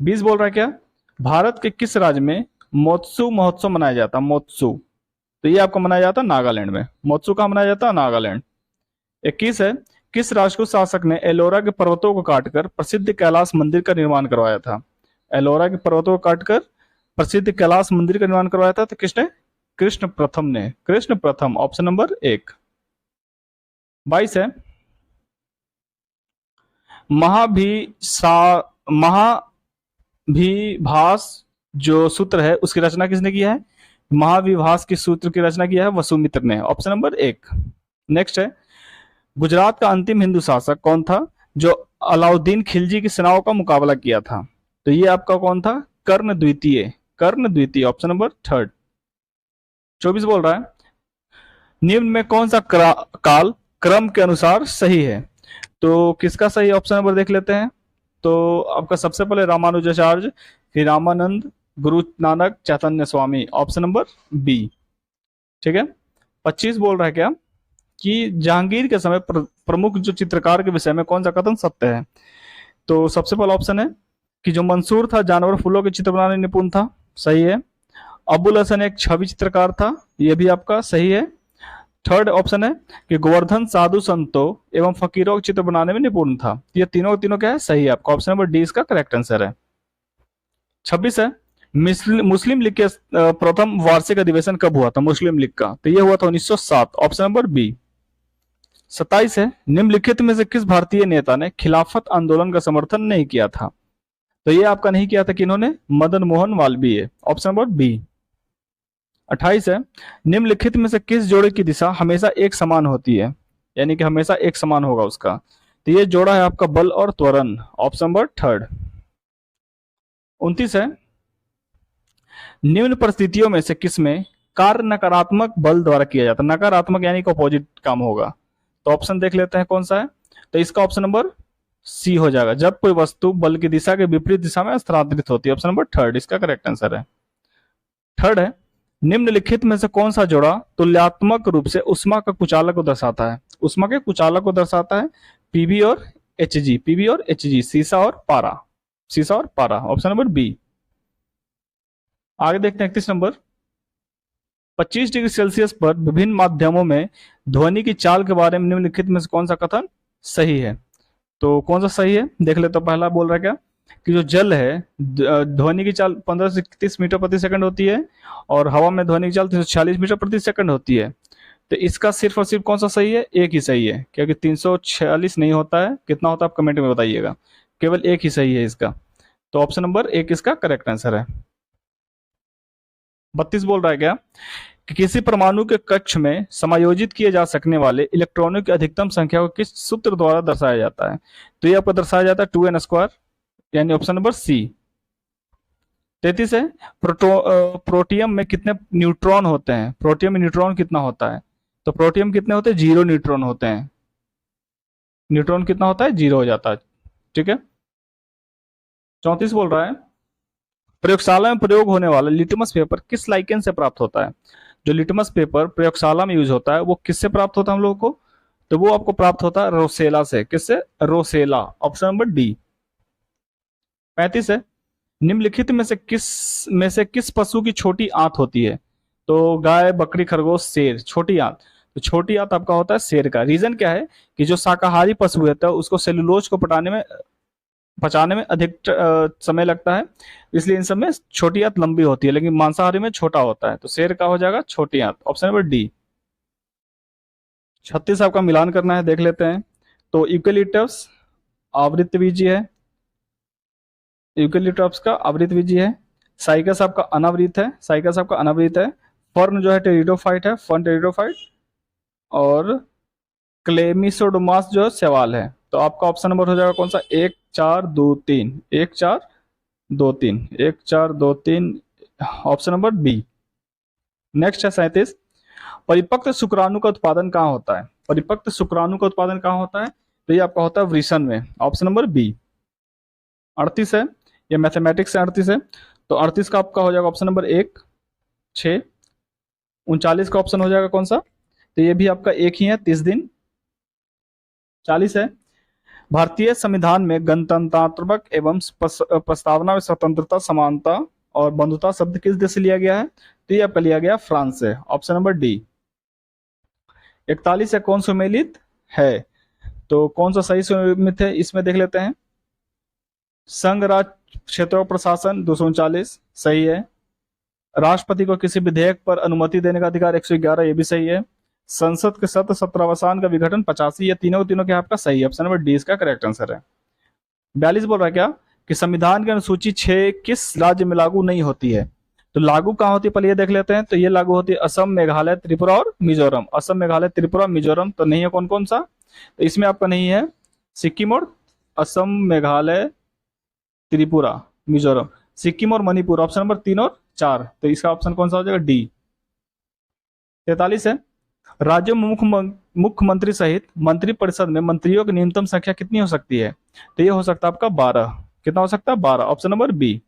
20 बोल रहा है क्या, भारत के किस राज्य में मोत्सु महोत्सव मनाया जाता है? मोत्सु, तो ये आपको मनाया जाता है नागालैंड में, मोत्सु कहाँ मनाया जाता है? नागालैंड। 21 है, किस राजपूत शासक ने एलोरा के पर्वतों को काटकर प्रसिद्ध कैलाश मंदिर का निर्माण करवाया था? एलोरा के पर्वतों को काटकर प्रसिद्ध कैलाश मंदिर का निर्माण करवाया था, तो किसने? कृष्ण प्रथम ने, कृष्ण प्रथम, ऑप्शन नंबर 1। 22 है, महाभिभास जो सूत्र है उसकी रचना किसने किया है? महाविभास की सूत्र की रचना किया है वसुमित्र ने, ऑप्शन नंबर 1। नेक्स्ट है, गुजरात का अंतिम हिंदू शासक कौन था जो अलाउद्दीन खिलजी की सेनाओं का मुकाबला किया था? तो ये आपका कौन था? कर्ण द्वितीय, कर्ण द्वितीय, ऑप्शन नंबर 3। 24 बोल रहा है, निम्न में कौन सा काल क्रम के अनुसार सही है? तो किसका सही ऑप्शन नंबर देख लेते हैं। तो आपका सबसे पहले रामानुजाचार्य, फिर रामानंद, गुरु नानक, चैतन्य स्वामी, ऑप्शन नंबर बी। ठीक है। 25 बोल रहा है क्या कि जहांगीर के समय प्रमुख जो चित्रकार के विषय में कौन सा कथन सत्य है? तो सबसे पहला ऑप्शन है कि जो मंसूर था जानवर फूलों के चित्र बनाने निपुण था, सही है। अबुल हसन एक छवि चित्रकार था, यह भी आपका सही है। थर्ड ऑप्शन है कि गोवर्धन साधु संतों एवं फकीरों के चित्र बनाने में निपुण था, ये तीनों तीनों क्या है? सही है, आपका ऑप्शन नंबर डी इसका करेक्ट आंसर है। 26 है, मुस्लिम लीग के प्रथम वार्षिक अधिवेशन कब हुआ था मुस्लिम लीग का? तो यह हुआ था 1907, ऑप्शन नंबर बी। 27 है, निम्नलिखित में से किस भारतीय नेता ने खिलाफत आंदोलन का समर्थन नहीं किया था? तो ये आपका नहीं किया था कि इन्होंने Madan Mohan Malviya, option number B. 28 है, निम्नलिखित में से किस जोड़े की दिशा हमेशा एक समान होती है, यानी कि हमेशा एक समान होगा उसका? तो ये जोड़ा है आपका बल और त्वरण, ऑप्शन नंबर थर्ड। 29 है, निम्न परिस्थितियों में से किसमें कार्य नकारात्मक बल द्वारा किया जाता है? नकारात्मक यानी कि अपोजिट काम होगा। तो ऑप्शन देख लेते हैं कौन सा है। तो इसका ऑप्शन नंबर सी हो जाएगा, जब कोई वस्तु बल की दिशा के विपरीत दिशा में स्थानांतरित होती है। ऑप्शन नंबर थर्ड इसका करेक्ट आंसर है। थर्ड है, निम्नलिखित में से कौन सा जोड़ा तुल्यात्मक रूप से उष्मा का कुचालक को दर्शाता है? उष्मा के कुचालक को दर्शाता है पीबी और एचजी, पीबी और एचजी, सीसा और पारा, सीसा और पारा, ऑप्शन नंबर बी। आगे देखते हैं 31 नंबर, 25 डिग्री सेल्सियस पर विभिन्न माध्यमों में ध्वनि की चाल के बारे में निम्नलिखित में से कौन सा कथन सही है? तो कौन सा सही है देख ले। तो पहला बोल रहा है क्या कि जो जल है ध्वनि की चाल 15 से 30 मीटर प्रति सेकंड होती है और हवा में ध्वनि की चाल 346 मीटर प्रति सेकंड होती है। तो इसका सिर्फ और सिर्फ कौन सा सही है? एक ही सही है, क्योंकि 346 नहीं होता है, कितना होता है आप कमेंट में बताइएगा, केवल एक ही सही है इसका। तो ऑप्शन नंबर एक इसका करेक्ट आंसर है। 32 बोल रहा है क्या कि किसी परमाणु के कक्ष में समायोजित किए जा सकने वाले इलेक्ट्रॉनों की अधिकतम संख्या को किस सूत्र द्वारा दर्शाया जाता है? तो ये आपको दर्शाया जाता है 2n², यानी ऑप्शन नंबर सी। 33 है, प्रोटियम में कितने न्यूट्रॉन होते हैं? प्रोटियम में न्यूट्रॉन कितना होता है? तो प्रोटियम कितने होते हैं? 0 न्यूट्रॉन होते हैं। न्यूट्रॉन कितना होता है? 0 हो जाता है। ठीक है। 34 बोल रहा है, प्रयोगशाला में प्रयोग होने वाला लिटमस पेपर किस लाइकेन से प्राप्त होता है? जो लिटमस पेपर प्रयोगशाला में यूज होता है वो किससे प्राप्त होता है हम लोगों को? तो वो आपको प्राप्त होता है रोसेला से। किससे? Rosella, option number D. 35 है, निम्नलिखित में से किस पशु की छोटी आंत होती है? तो गाय, बकरी, खरगोश, शेर, छोटी आंत। तो छोटी आंत आपका होता है शेर का। रीजन क्या है कि जो शाकाहारी पशु होता है उसको सेलुलोज को पचाने में अधिक समय लगता है, इसलिए इन सब में छोटी आंत लंबी होती है, लेकिन मांसाहारी में छोटा होता है। तो शेर का हो जाएगा छोटी आंत, ऑप्शन नंबर डी। 36 आपका मिलान करना है, देख लेते हैं। तो यूकेलिप्टस आवृतबीजी है, यूकेलिप्टस का आवृतबीजी है। साइकस आपका अनावृत है, साइकस आपका अनावृत है। फर्न जो है टेरिडोफाइट है, फर्न टेरिडोफाइट। और क्लेमिसोडोमास जो सवाल है। तो आपका ऑप्शन नंबर हो जाएगा कौन सा? 1 4 2 3, 1 4 2 3, 1 4 2 3, ऑप्शन नंबर बी। नेक्स्ट है 37, परिपक्व शुक्राणु का उत्पादन कहाँ होता है? परिपक्व शुक्राणु का उत्पादन कहाँ होता है? तो ये आपका होता है वृषण में, ऑप्शन नंबर बी। 38 है, ये मैथमेटिक्स से 38 है। तो 38 का आपका हो जाएगा ऑप्शन नंबर 1 6। 39 का ऑप्शन हो जाएगा कौन सा? तो ये भी आपका एक ही है, 30 दिन। 40 है, भारतीय संविधान में गणतंत्रात्मक एवं प्रस्तावना में स्वतंत्रता, समानता और बंधुता शब्द किस देश से लिया गया है? तो ये आपका लिया गया फ्रांस से, ऑप्शन नंबर डी। 41 है, कौन सुमेलित है? तो कौन सा सही सुमेलित है इसमें देख लेते हैं। संघ राज्य क्षेत्रों प्रशासन 239 सही है। राष्ट्रपति को किसी विधेयक पर अनुमति देने का अधिकार 111, ये भी सही है। संसद के सत्र सत्रावसान का विघटन 85, ये तीनों के आपका सही है, ऑप्शन नंबर डी इसका करेक्ट आंसर है। 42 बोल रहा है क्या कि संविधान की अनुसूची 6 किस राज्य में लागू नहीं होती है? तो लागू कहाँ होती है पहले ये देख लेते हैं। तो ये लागू होती है असम, मेघालय, त्रिपुरा और मिजोरम। असम, मेघालय, त्रिपुरा, मिजोरम। तो नहीं है कौन कौन सा? तो इसमें आपका नहीं है सिक्किम और असम, मेघालय, त्रिपुरा, मिजोरम। सिक्किम और मणिपुर, ऑप्शन नंबर 3 और 4। तो इसका ऑप्शन कौन सा हो जाएगा? डी। 43 है, राज्यों में मुख्यमंत्री सहित मंत्रिपरिषद में मंत्रियों की न्यूनतम संख्या कितनी हो सकती है? तो ये हो सकता है आपका 12। कितना हो सकता है? 12, ऑप्शन नंबर बी।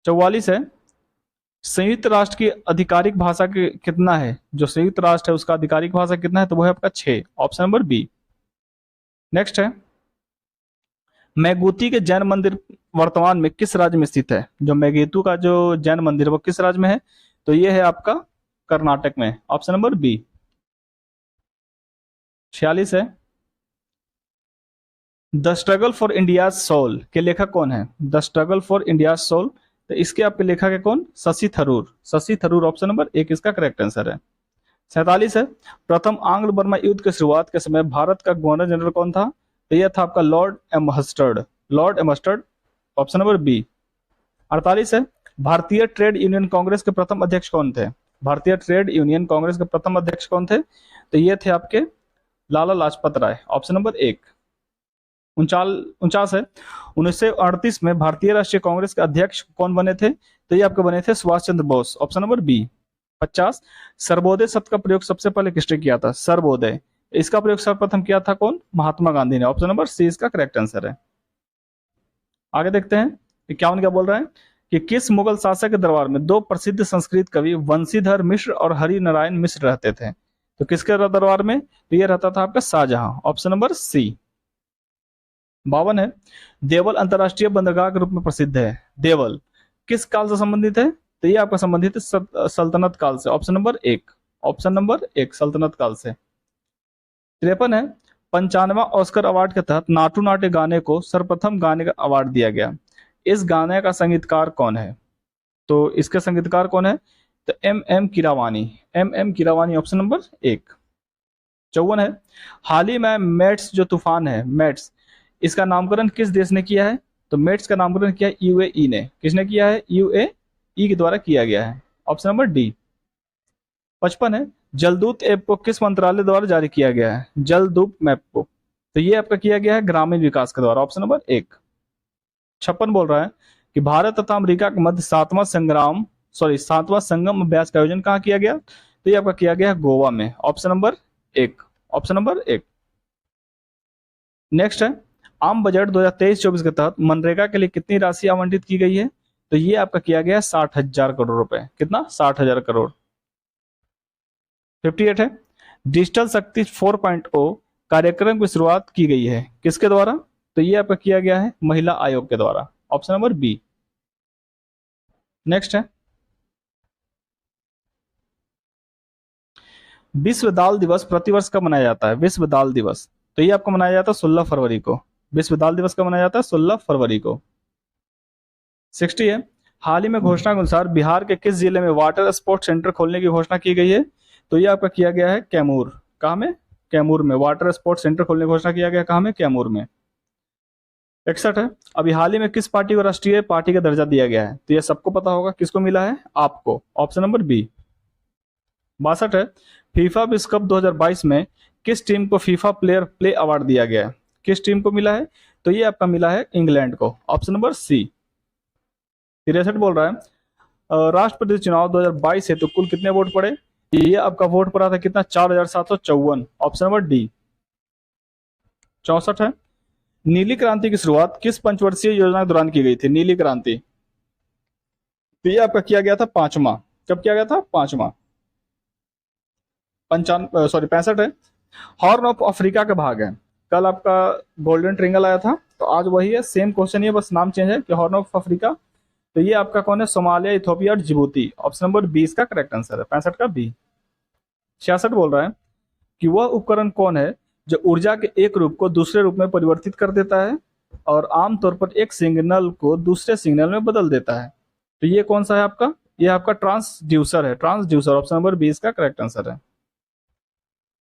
44 है, संयुक्त राष्ट्र की आधिकारिक भाषा कितना है? जो संयुक्त राष्ट्र है उसका आधिकारिक भाषा कितना है? तो वो है आपका 6, ऑप्शन नंबर बी। नेक्स्ट है, मैगुती के जैन मंदिर वर्तमान में किस राज्य में स्थित है? जो मैगेतु का जो जैन मंदिर है वो किस राज्य में है? तो ये है आपका कर्नाटक में, ऑप्शन नंबर बी। 46 है, the struggle for India soul के लेखक कौन है? The struggle for India soul, तो इसके आपके लेखक है कौन? शशि थरूर, शशि थरूर, ऑप्शन नंबर 1 इसका करेक्ट आंसर है। 47 है, प्रथम आंग्ल बर्मा युद्ध की शुरुआत के समय भारत का गवर्नर जनरल कौन था? तो यह था आपका Lord Amherst, Lord Amherst, option number B. 48 है, भारतीय ट्रेड यूनियन कांग्रेस के प्रथम अध्यक्ष कौन थे? भारतीय ट्रेड यूनियन कांग्रेस के प्रथम अध्यक्ष कौन थे? तो ये थे आपके लाला लाजपत राय, ऑप्शन नंबर 1। 49 है, 1938 में भारतीय राष्ट्रीय कांग्रेस के अध्यक्ष कौन बने थे? तो ये आपके बने थे Subhash Chandra Bose, option number B. 50, सर्वोदय शब्द का प्रयोग सबसे पहले किसने किया था? सर्वोदय, इसका प्रयोग सर्वप्रथम किया था कौन? महात्मा गांधी ने, ऑप्शन नंबर सी इसका करेक्ट आंसर है। आगे देखते हैं 51 क्या बोल रहा है कि किस मुगल शासक के दरबार में दो प्रसिद्ध संस्कृत कवि वंशीधर मिश्र और हरि नारायण मिश्र रहते थे? तो किसके दरबार में? तो ये रहता था आपका शाहजहां, ऑप्शन नंबर सी। 52 है, देवल अंतरराष्ट्रीय बंदरगाह के रूप में प्रसिद्ध है। देवल किस काल से संबंधित है? तो ये आपका संबंधित है सल्तनत काल से, ऑप्शन नंबर एक, ऑप्शन नंबर एक सल्तनत काल से। 53 है, 95वां ऑस्कर अवार्ड के तहत नाटू नाट्य गाने को सर्वप्रथम गाने का अवार्ड दिया गया। इस गाने का संगीतकार कौन है? तो इसके संगीतकार कौन है? तो M Keeravani, M Keeravani, option number एक। 54 है, हाल ही में मेट्स जो तूफान है, मेट्स, इसका नामकरण किस देश ने किया है? तो मेट्स का नामकरण किया यूएई ने। किसने किया है? यूएई के द्वारा किया गया है, ऑप्शन नंबर डी। 55 है, जलदूत ऐप को किस मंत्रालय द्वारा जारी किया गया है? जलदूत मैप को, तो ये आपका किया गया है ग्रामीण विकास के द्वारा, ऑप्शन नंबर एक। 56 बोल रहा है कि भारत तथा अमेरिका के मध्य सातवां संगम अभ्यास का आयोजन कहाँ किया गया? तो ये आपका किया गया है गोवा में, ऑप्शन नंबर एक, ऑप्शन नंबर एक। नेक्स्ट है, आम बजट 2023-24 के तहत मनरेगा के लिए कितनी राशि आवंटित की गई है? तो ये आपका किया गया है 60,000 करोड़ रुपए। कितना? 60,000 करोड़। 58 है, डिजिटल शक्ति 4.0 कार्यक्रम की शुरुआत की गई है, किसके द्वारा? तो ये आपका किया गया है महिला आयोग के द्वारा, ऑप्शन नंबर बी। नेक्स्ट है, विश्व दाल दिवस प्रतिवर्ष कब मनाया जाता है? विश्व दाल दिवस, तो ये आपको मनाया जाता है 16 फरवरी को। विश्व दाल दिवस कब मनाया जाता है? 16 फरवरी को। 60 है, हाल ही में घोषणा के अनुसार बिहार के किस जिले में वाटर स्पोर्ट्स सेंटर खोलने की घोषणा की गई है? तो ये आपका किया गया है कैमूर। कहाँ में? कैमूर में वाटर स्पोर्ट्स सेंटर खोलने की घोषणा किया गया, कहाँ में? कैमूर में। 61 है, अभी हाल ही में किस पार्टी को राष्ट्रीय पार्टी का दर्जा दिया गया है? तो ये सबको पता होगा, किसको मिला है? आपको, ऑप्शन नंबर बी। 62 है, फीफा विश्व कप 2022 में किस टीम को फीफा प्लेयर प्ले अवार्ड दिया गया है? किस टीम को मिला है? तो ये आपका मिला है इंग्लैंड को, ऑप्शन नंबर सी। 63 बोल रहा है राष्ट्रपति चुनाव 2022 हेतु कुल कितने वोट पड़े? ये आपका वोट पड़ा था कितना? 4,754, ऑप्शन नंबर डी। 64 है, नीली क्रांति की शुरुआत किस पंचवर्षीय योजना के दौरान की गई थी? नीली क्रांति, तो ये आपका किया गया था पांचवा। कब किया गया था? पांचवा। 65 है, हॉर्न ऑफ अफ्रीका का भाग है। कल आपका गोल्डन ट्रिंगल आया था, तो आज वही है, सेम क्वेश्चन ही, बस नाम चेंज है कि हॉर्न ऑफ अफ्रीका। तो ये आपका कौन है? सोमालिया, इथोपिया और जिबूती, ऑप्शन नंबर 20 का करेक्ट आंसर है, 65 का बी। 66 बोल रहा है कि वह उपकरण कौन है जो ऊर्जा के एक रूप को दूसरे रूप में परिवर्तित कर देता है और आमतौर पर एक सिग्नल को दूसरे सिग्नल में बदल देता है? तो ये कौन सा है आपका? ये आपका ट्रांसड्यूसर है, ट्रांसड्यूसर, ऑप्शन नंबर 20 का करेक्ट आंसर है।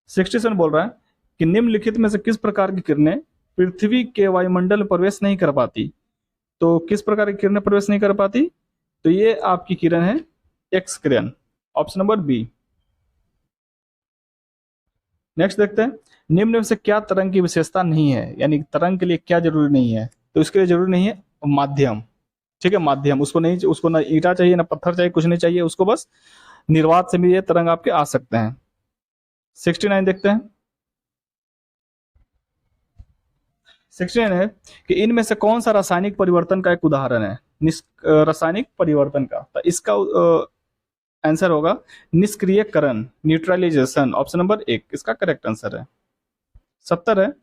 67 बोल रहा है कि निम्नलिखित में से किस प्रकार की किरणें पृथ्वी के वायुमंडल में प्रवेश नहीं कर पाती? तो किस प्रकार की किरणें प्रवेश नहीं कर पाती? तो ये आपकी किरण है एक्स किरण, ऑप्शन नंबर बी। नेक्स्ट देखते हैं, निम्न में से क्या तरंग की विशेषता नहीं है, यानी तरंग के लिए क्या जरूरी नहीं है? तो इसके लिए जरूरी नहीं है माध्यम, ठीक है, माध्यम। उसको ना ईंटा चाहिए ना पत्थर चाहिए, कुछ नहीं चाहिए उसको, बस निर्वात से भी ये तरंग आपके आ सकते हैं। 69 देखते हैं। 69 है कि इनमें से कौन सा रासायनिक परिवर्तन का एक उदाहरण है? रासायनिक परिवर्तन का, तो इसका आंसर होगा निष्क्रियकरण, न्यूट्रलाइजेशन, ऑप्शन नंबर एक इसका करेक्ट आंसर है। 70 है,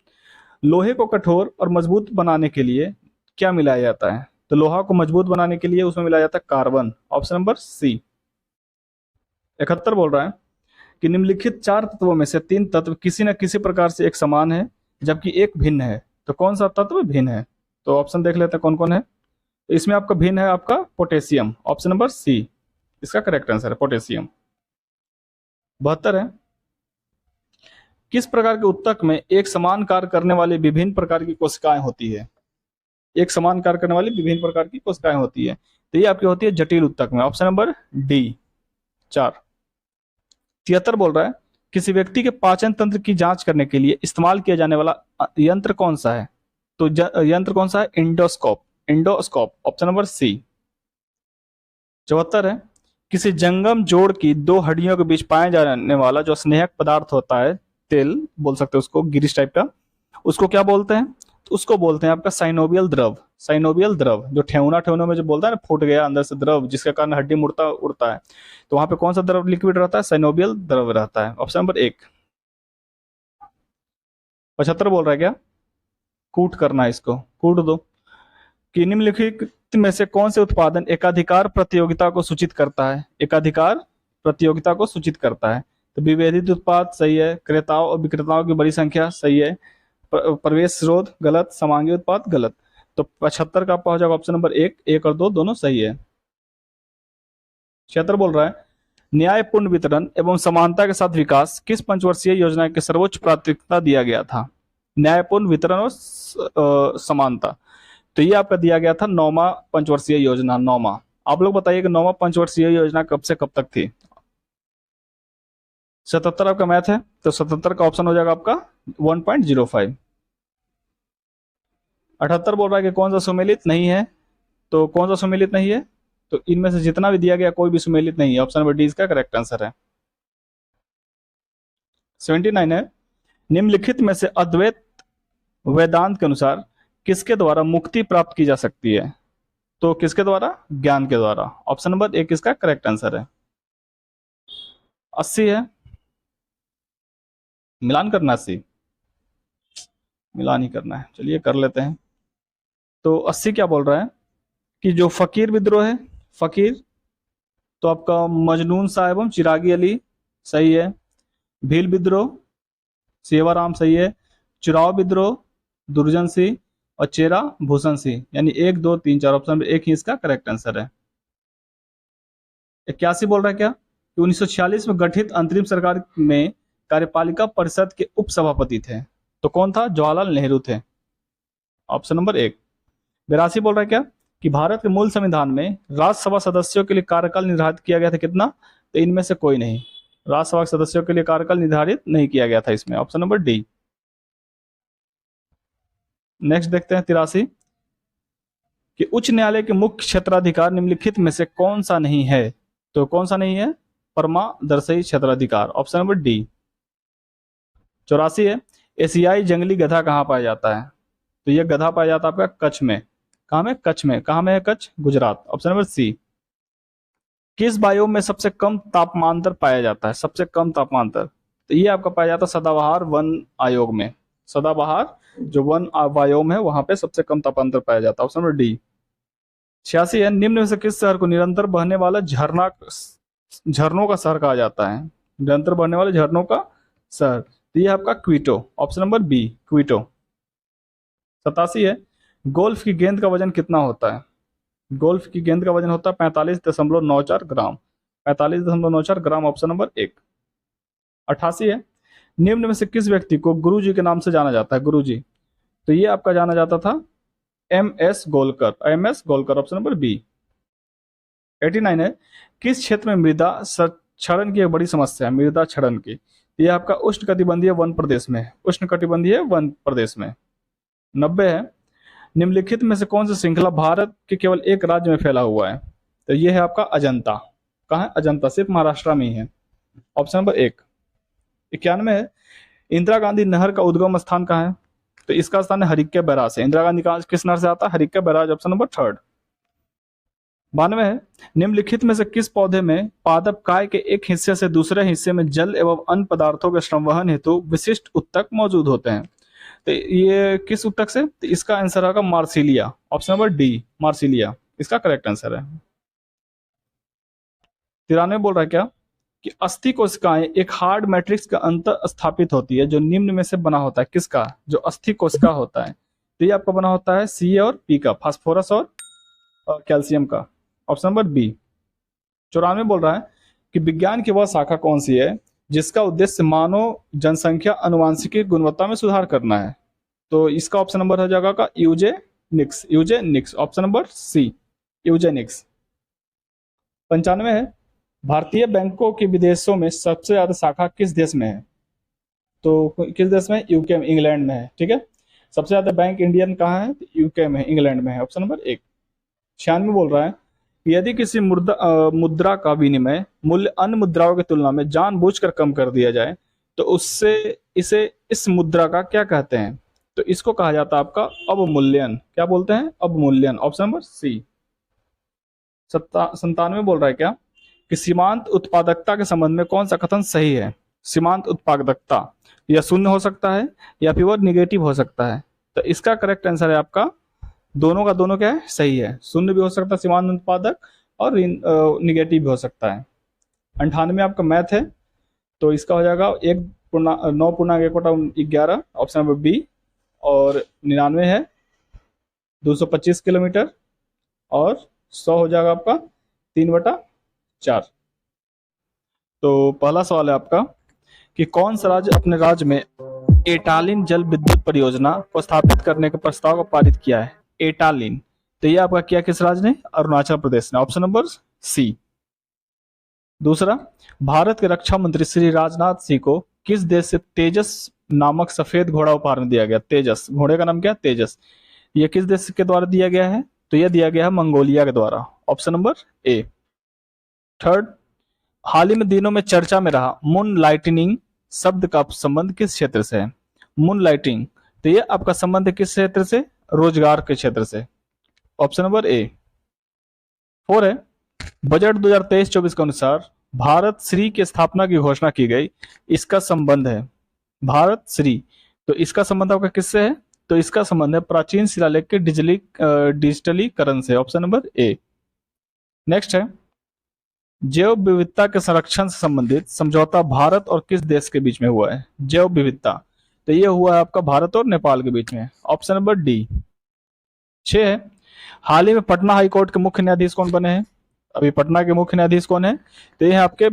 लोहे को कठोर और मजबूत बनाने के लिए क्या मिलाया जाता है? तो लोहा को मजबूत बनाने के लिए उसमें मिलाया जाता है कार्बन, ऑप्शन नंबर सी। 71 बोल रहा है कि निम्नलिखित 4 तत्वों में से 3 तत्व किसी न किसी प्रकार से एक समान है जबकि एक भिन्न है, तो कौन सा तत्व भिन्न है? तो ऑप्शन देख लेते हैं कौन कौन है। तो इसमें आपका भिन्न है आपका पोटेशियम, ऑप्शन नंबर सी इसका करेक्ट आंसर है, पोटेशियम। 72 है, किस प्रकार के उत्तक में एक समान कार्य करने वाली विभिन्न प्रकार की कोशिकाएं होती है? एक समान कार्य करने वाली विभिन्न प्रकार की कोशिकाएं होती है, तो ये आपकी होती है जटिल उत्तक में, ऑप्शन नंबर डी 4। 73 बोल रहा है किसी व्यक्ति के पाचन तंत्र की जांच करने के लिए इस्तेमाल किया जाने वाला यंत्र कौन सा है? तो यंत्र कौन सा है? Endoscope, endoscope option number C. 74 है, किसी जंगम जोड़ की दो हड्डियों के बीच पाया जाने वाला जो स्नेहक पदार्थ होता है, तेल बोल सकते हैं उसको, गिरिश टाइप का, उसको क्या बोलते हैं? तो उसको बोलते हैं आपका साइनोवियल द्रव। साइनोवियल द्रव, जो ठेहुना ठेहुना में जो बोलता है ना, फूट गया अंदर से द्रव जिसके कारण हड्डी मुड़ता उड़ता है, तो वहां पे कौन सा द्रव लिक्विड रहता है? साइनोवियल द्रव रहता है, ऑप्शन नंबर एक। 75 बोल रहा है क्या? कूट करना है इसको, कूट दो। कि निम्नलिखित में से कौन से उत्पादन एकाधिकार प्रतियोगिता को सूचित करता है? एकाधिकार प्रतियोगिता को सूचित करता है। तो विभेदित उत्पाद सही है, क्रेताओं और विक्रेताओं की बड़ी संख्या सही है, प्रवेश रोध गलत, समांगी उत्पाद गलत। तो 75 का आपका हो जाएगा ऑप्शन नंबर एक, एक और दो दोनों सही है। 76 बोल रहा है, न्यायपूर्ण वितरण एवं समानता के साथ विकास किस पंचवर्षीय योजना की सर्वोच्च प्राथमिकता दिया गया था? न्यायपूर्ण वितरण और समानता, तो ये आपका दिया गया था 9वां पंचवर्षीय योजना, 9वां। आप लोग बताइए कि 9वां पंचवर्षीय योजना कब से कब तक थी? 77 आपका मैथ है, तो 77 का ऑप्शन हो जाएगा आपका 1.05। 78 बोल रहा है कि कौन सा सुमेलित नहीं है, तो कौन सा सुमेलित नहीं है? तो इनमें से जितना भी दिया गया कोई भी सुमेलित नहीं है, ऑप्शन नंबर डी इसका करेक्ट आंसर है। 79 है, निम्नलिखित में से अद्वैत वेदांत के अनुसार किसके द्वारा मुक्ति प्राप्त की जा सकती है? तो किसके द्वारा? ज्ञान के द्वारा, ऑप्शन नंबर एक इसका करेक्ट आंसर है। 80 है, मिलान करना, 80 मिलान ही करना है, चलिए कर लेते हैं। तो 80 क्या बोल रहा है कि जो फकीर विद्रोह है, फकीर, तो आपका मजनून शाह एवं चिरागी अली सही है, भील विद्रोह सेवाराम सही है, चुराव विद्रोह दुर्जन सिंह और चेरा भूषण सिंह, यानी 1 2 3 4 ऑप्शन में एक ही इसका करेक्ट आंसर है। 81 बोल रहा है क्या कि 1946 में गठित अंतरिम सरकार में कार्यपालिका परिषद के उपसभापति थे, तो कौन था? जवाहरलाल नेहरू थे, ऑप्शन नंबर एक। 82 बोल रहा है क्या कि भारत के मूल संविधान में राज्यसभा सदस्यों के लिए कार्यकाल निर्धारित किया गया था कितना? तो इनमें से कोई नहीं, राज्यसभा सदस्यों के लिए कार्यकाल निर्धारित नहीं किया गया था इसमें, ऑप्शन नंबर डी। नेक्स्ट देखते हैं 83 कि उच्च न्यायालय के मुख्य क्षेत्राधिकार निम्नलिखित में से कौन सा नहीं है? तो कौन सा नहीं है? परमादर्शी क्षेत्राधिकार, ऑप्शन नंबर डी। 84 है, एशियाई जंगली गधा कहाँ पाया जाता है? तो ये गधा पाया जाता है आपका कच्छ में। कहाँ में? कच्छ में। कहाँ में है Kutch? Gujarat, option number C. किस बायोम में सबसे कम तापमांतर पाया जाता है? सबसे कम तापमांतर, तो ये आपका पाया जाता है सदाबहार वन आयोग में। सदाबहार जो वन बायोम है वहां पे सबसे कम तापमांतर पाया जाता है, ऑप्शन नंबर डी। 86 है, निम्न में से किस शहर को निरंतर बहने वाला झरनों का शहर कहा जाता है? निरंतर बहने वाले झरनों का शहर, तो ये आपका क्वीटो, ऑप्शन नंबर बी, क्वीटो। 87 है, गोल्फ की गेंद का वजन कितना होता है? गोल्फ की गेंद का वजन होता है 45.94 ग्राम, 45.94 ग्राम, ऑप्शन नंबर एक। 88 है, निम्न में से किस व्यक्ति को गुरु जी के नाम से जाना जाता है? गुरु जी, तो ये आपका जाना जाता था MS Golkar, MS Golkar, option number B. 89 है, किस क्षेत्र में मृदा क्षरण की एक बड़ी समस्या है? मृदा क्षरण की, ये आपका उष्णकटिबंधीय वन प्रदेश में, उष्णकटिबंधीय वन प्रदेश में। 90 है, निम्नलिखित में से कौन सी श्रृंखला भारत के केवल एक राज्य में फैला हुआ है? तो ये है आपका अजंता। कहाँ है अजंता? सिर्फ महाराष्ट्र में ही है, ऑप्शन नंबर एक। 91 है, इंदिरा गांधी नहर का उद्गम स्थान कहाँ है? तो इसका स्थान है हरिक्के बैराज से। इंदिरा गांधी का किस नहर से आता है? हरिक्के बैराज, ऑप्शन नंबर थर्ड। 92 है, निम्नलिखित में से किस पौधे में पादप काय के एक हिस्से से दूसरे हिस्से में जल एवं अन्य पदार्थों के संवहन हेतु विशिष्ट उत्तक मौजूद होते हैं? तो ये किस उत्तक से? तो इसका आंसर होगा Marsilea, option number D, Marsilea इसका करेक्ट आंसर है। 93 बोल रहा है क्या कि अस्थि कोशिकाएं एक हार्ड मैट्रिक्स का अंतर स्थापित होती है जो निम्न में से बना होता है। किसका? जो अस्थि कोशिका होता है, तो ये आपका बना होता है Ca और P का, फास्फोरस और कैल्शियम का, ऑप्शन नंबर बी। 94 बोल रहा है कि विज्ञान की वह शाखा कौन सी है जिसका उद्देश्य मानव जनसंख्या अनुवांशिकी गुणवत्ता में सुधार करना है? तो इसका ऑप्शन नंबर हो जाएगा का eugenics, eugenics, option number C, eugenics. 95 है, भारतीय बैंकों की विदेशों में सबसे ज्यादा शाखा किस देश में है? तो किस देश में? यूके, इंग्लैंड में है, ठीक है। सबसे ज्यादा बैंक इंडियन कहाँ है? यूके में, इंग्लैंड में है। Option number 1। 96 बोल रहा है कि यदि किसी मुद्रा का विनिमय मूल्य अन्य मुद्राओं की तुलना में जानबूझकर कम कर दिया जाए तो उससे इसे इस मुद्रा का क्या कहते हैं? तो इसको कहा जाता है आपका अवमूल्यन। क्या बोलते हैं? अवमूल्यन। ऑप्शन नंबर सी। 97 बोल रहा है क्या कि सीमांत उत्पादकता के संबंध में कौन सा कथन सही है? सीमांत उत्पादकता या शून्य हो सकता है या फिर वो निगेटिव हो सकता है। तो इसका करेक्ट आंसर है आपका दोनों का दोनों क्या है? सही है। शून्य भी हो सकता है सीमांत उत्पादक और निगेटिव भी हो सकता है। 98 आपका मैथ है तो इसका हो जाएगा 9.1/11। Option number B. और 99 है 225 किलोमीटर और 100 हो जाएगा आपका 3/4। तो पहला सवाल है आपका कि कौन सा राज्य अपने राज्य में एटालिन जल विद्युत परियोजना को स्थापित करने के प्रस्ताव को पारित किया है? एटालिन। तो ये आपका किया किस राज्य ने? अरुणाचल प्रदेश ने। Option number C. दूसरा, भारत के रक्षा मंत्री श्री राजनाथ सिंह को किस देश से तेजस नामक सफेद घोड़ा उपहार में दिया गया? तेजस, घोड़े का नाम क्या? तेजस। ये किस देश के द्वारा दिया गया है? तो यह दिया गया है मंगोलिया के द्वारा। ऑप्शन नंबर ए। थर्ड, हाल ही में दिनों में चर्चा में रहा मून लाइटनिंग शब्द का संबंध किस क्षेत्र से है? Moon lighting. तो ये आपका संबंध किस क्षेत्र से? रोजगार के क्षेत्र से। ऑप्शन नंबर ए। 4 है, बजट 2023-24 के अनुसार भारत श्री की स्थापना की घोषणा की गई, इसका संबंध है भारत श्री। तो इसका संबंध आपका किससे है? तो इसका संबंध है प्राचीन शिलालेख के डिजिटलीकरण से। ऑप्शन नंबर ए। नेक्स्ट है, जैव विविधता के संरक्षण से संबंधित समझौता भारत और किस देश के बीच में हुआ है? जैव विविधता। तो ये हुआ है आपका भारत और नेपाल के बीच में। Option number D. 6 है, हाल ही में पटना हाई कोर्ट के मुख्य न्यायाधीश कौन बने हैं? अभी पटना के मुख्य न्यायाधीश कौन है? तो ये है आपके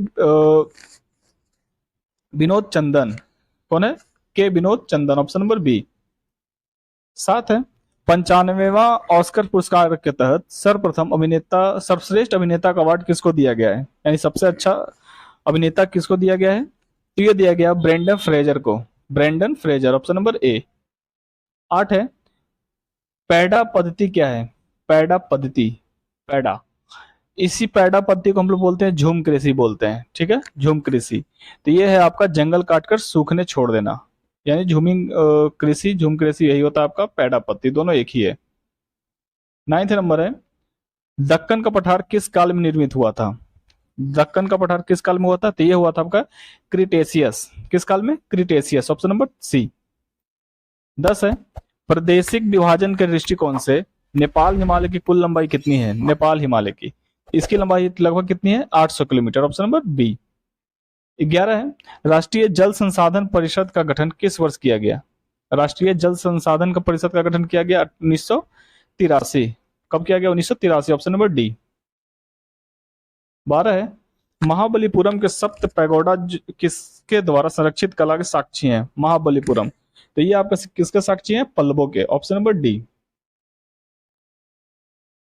विनोद चंदन। कौन है? K Vinod Chandan. Option number B. 7 है, 95वां ऑस्कर पुरस्कार के तहत सर्वश्रेष्ठ अभिनेता का अवार्ड किसको दिया गया है? यानी सबसे अच्छा अभिनेता किसको दिया गया है? तो ये दिया गया ब्रेंडन फ्रेजर को। Brendon Fraser. ऑप्शन नंबर ए। 8 है, पैडा पद्धति क्या है? पैडा पद्धति, पैडा, इसी पैडा पद्धति को हम लोग बोलते हैं झूम कृषि बोलते हैं। ठीक है, झूम कृषि। तो ये है आपका जंगल काटकर सूखने छोड़ देना, यानी झूमिंग कृषि, झूम कृषि, यही होता है आपका पैडा पद्धति, दोनों एक ही है। 9 नंबर है, दक्कन का पठार किस काल में निर्मित हुआ था? दक्कन का पठार किस काल में हुआ था? तो ये हुआ था आपका क्रिटेशियस। किस काल में? क्रिटेशियस। ऑप्शन नंबर सी। 10 है, प्रादेशिक विभाजन के दृष्टिकोण से नेपाल हिमालय की कुल लंबाई कितनी है? नेपाल हिमालय की, इसकी लंबाई लगभग कितनी है? 800 किलोमीटर। Option number B. 11 है, राष्ट्रीय जल संसाधन परिषद का गठन किस वर्ष किया गया? राष्ट्रीय जल संसाधन का परिषद का गठन किया गया 1983। कब किया गया? 1983। Option number D. 12 है, महाबलीपुरम के सप्त पैगोडा किसके द्वारा संरक्षित कला के साक्षी हैं? महाबलीपुरम। तो ये आपका किसके साक्षी हैं? पल्लवों के। Option number D.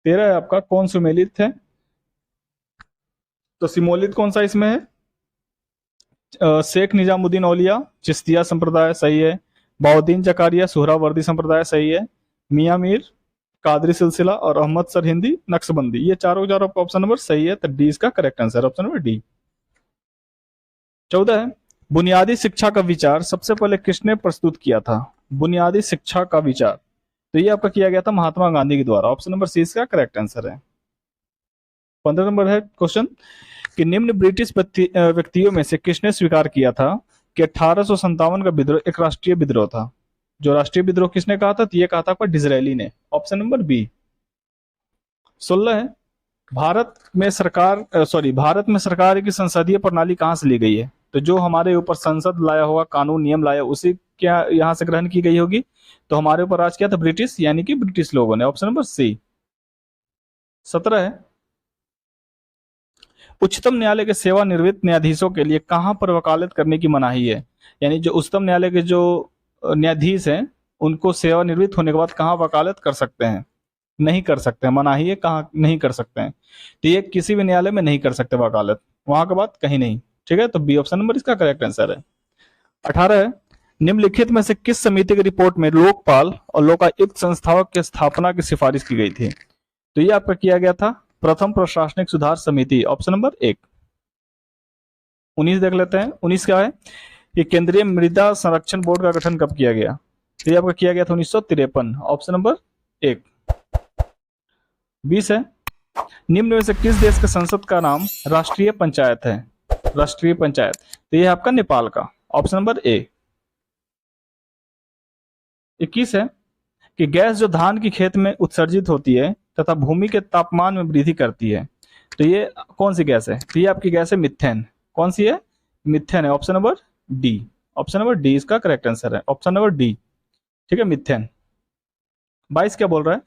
13 है आपका, कौन सुमेलित है? तो सिमोलित कौन सा इसमें है? शेख निजामुद्दीन औलिया, चिश्तिया संप्रदाय, सही है। बाउद्दीन जकारिया, सुहरावर्दी संप्रदाय, सही है। मियां मीर, कादरी सिलसिला और अहमद सर हिंदी, नक्शबंदी, ये चारों ऑप्शन नंबर सही है। तो डी इसका correct answer, option number D. 14 है, बुनियादी शिक्षा का विचार सबसे पहले किसने प्रस्तुत किया था? बुनियादी शिक्षा का विचार, तो ये आपका किया गया था महात्मा गांधी के द्वारा। ऑप्शन नंबर सी इसका करेक्ट आंसर है। 15 नंबर है क्वेश्चन कि निम्न ब्रिटिश व्यक्तियों में से किसने स्वीकार किया था कि 1857 का विद्रोह एक राष्ट्रीय विद्रोह था? जो राष्ट्रीय विद्रोह किसने कहा था? तो ये कहा था आपका डिसरेली ने। Option number B. 16 है, भारत में सरकार की संसदीय प्रणाली कहां से ली गई है? तो जो हमारे ऊपर संसद लाया होगा, कानून नियम लाया, उसी क्या यहां से ग्रहण की गई होगी? तो हमारे ऊपर राज किया था ब्रिटिश, यानी कि ब्रिटिश लोगों ने। ऑप्शन नंबर सी। 17 है, उच्चतम न्यायालय के सेवानिवृत्त न्यायाधीशों के लिए कहां पर वकालत करने की मनाही है? यानी जो उच्चतम न्यायालय के जो न्यायाधीश हैं उनको सेवानिवृत्त होने के बाद कहां वकालत कर सकते हैं? नहीं कर सकते हैं, मनाही है, कहां नहीं कर सकते हैं? तो ये किसी भी न्यायालय में नहीं कर सकते वकालत, वहां के बाद कहीं नहीं। ठीक है, तो बी ऑप्शन नंबर इसका करेक्ट आंसर है। 18 है, निम्नलिखित में से किस समिति की रिपोर्ट में लोकपाल और लोकायुक्त संस्थाओं की स्थापना की सिफारिश की गई थी? तो ये आपका किया गया था प्रथम प्रशासनिक सुधार समिति, ऑप्शन नंबर 1। 19 देख लेते हैं। 19 क्या है कि केंद्रीय मृदा संरक्षण बोर्ड का गठन कब किया गया? तो ये आपका किया गया था 1953, ऑप्शन नंबर 1। 20 है, निम्न में से किस देश के संसद का नाम राष्ट्रीय पंचायत है? राष्ट्रीय पंचायत, तो ये है आपका नेपाल का, ऑप्शन नंबर ए। 21 है कि गैस जो धान की खेत में उत्सर्जित होती है तथा भूमि के तापमान में वृद्धि करती है, तो ये कौन सी गैस है? तो ये आपकी गैस है मिथेन। कौन सी है? मिथेन है, option number D. Option number D इसका करेक्ट आंसर है, ऑप्शन नंबर डी। ठीक है, मिथेन। 22 क्या बोल रहा है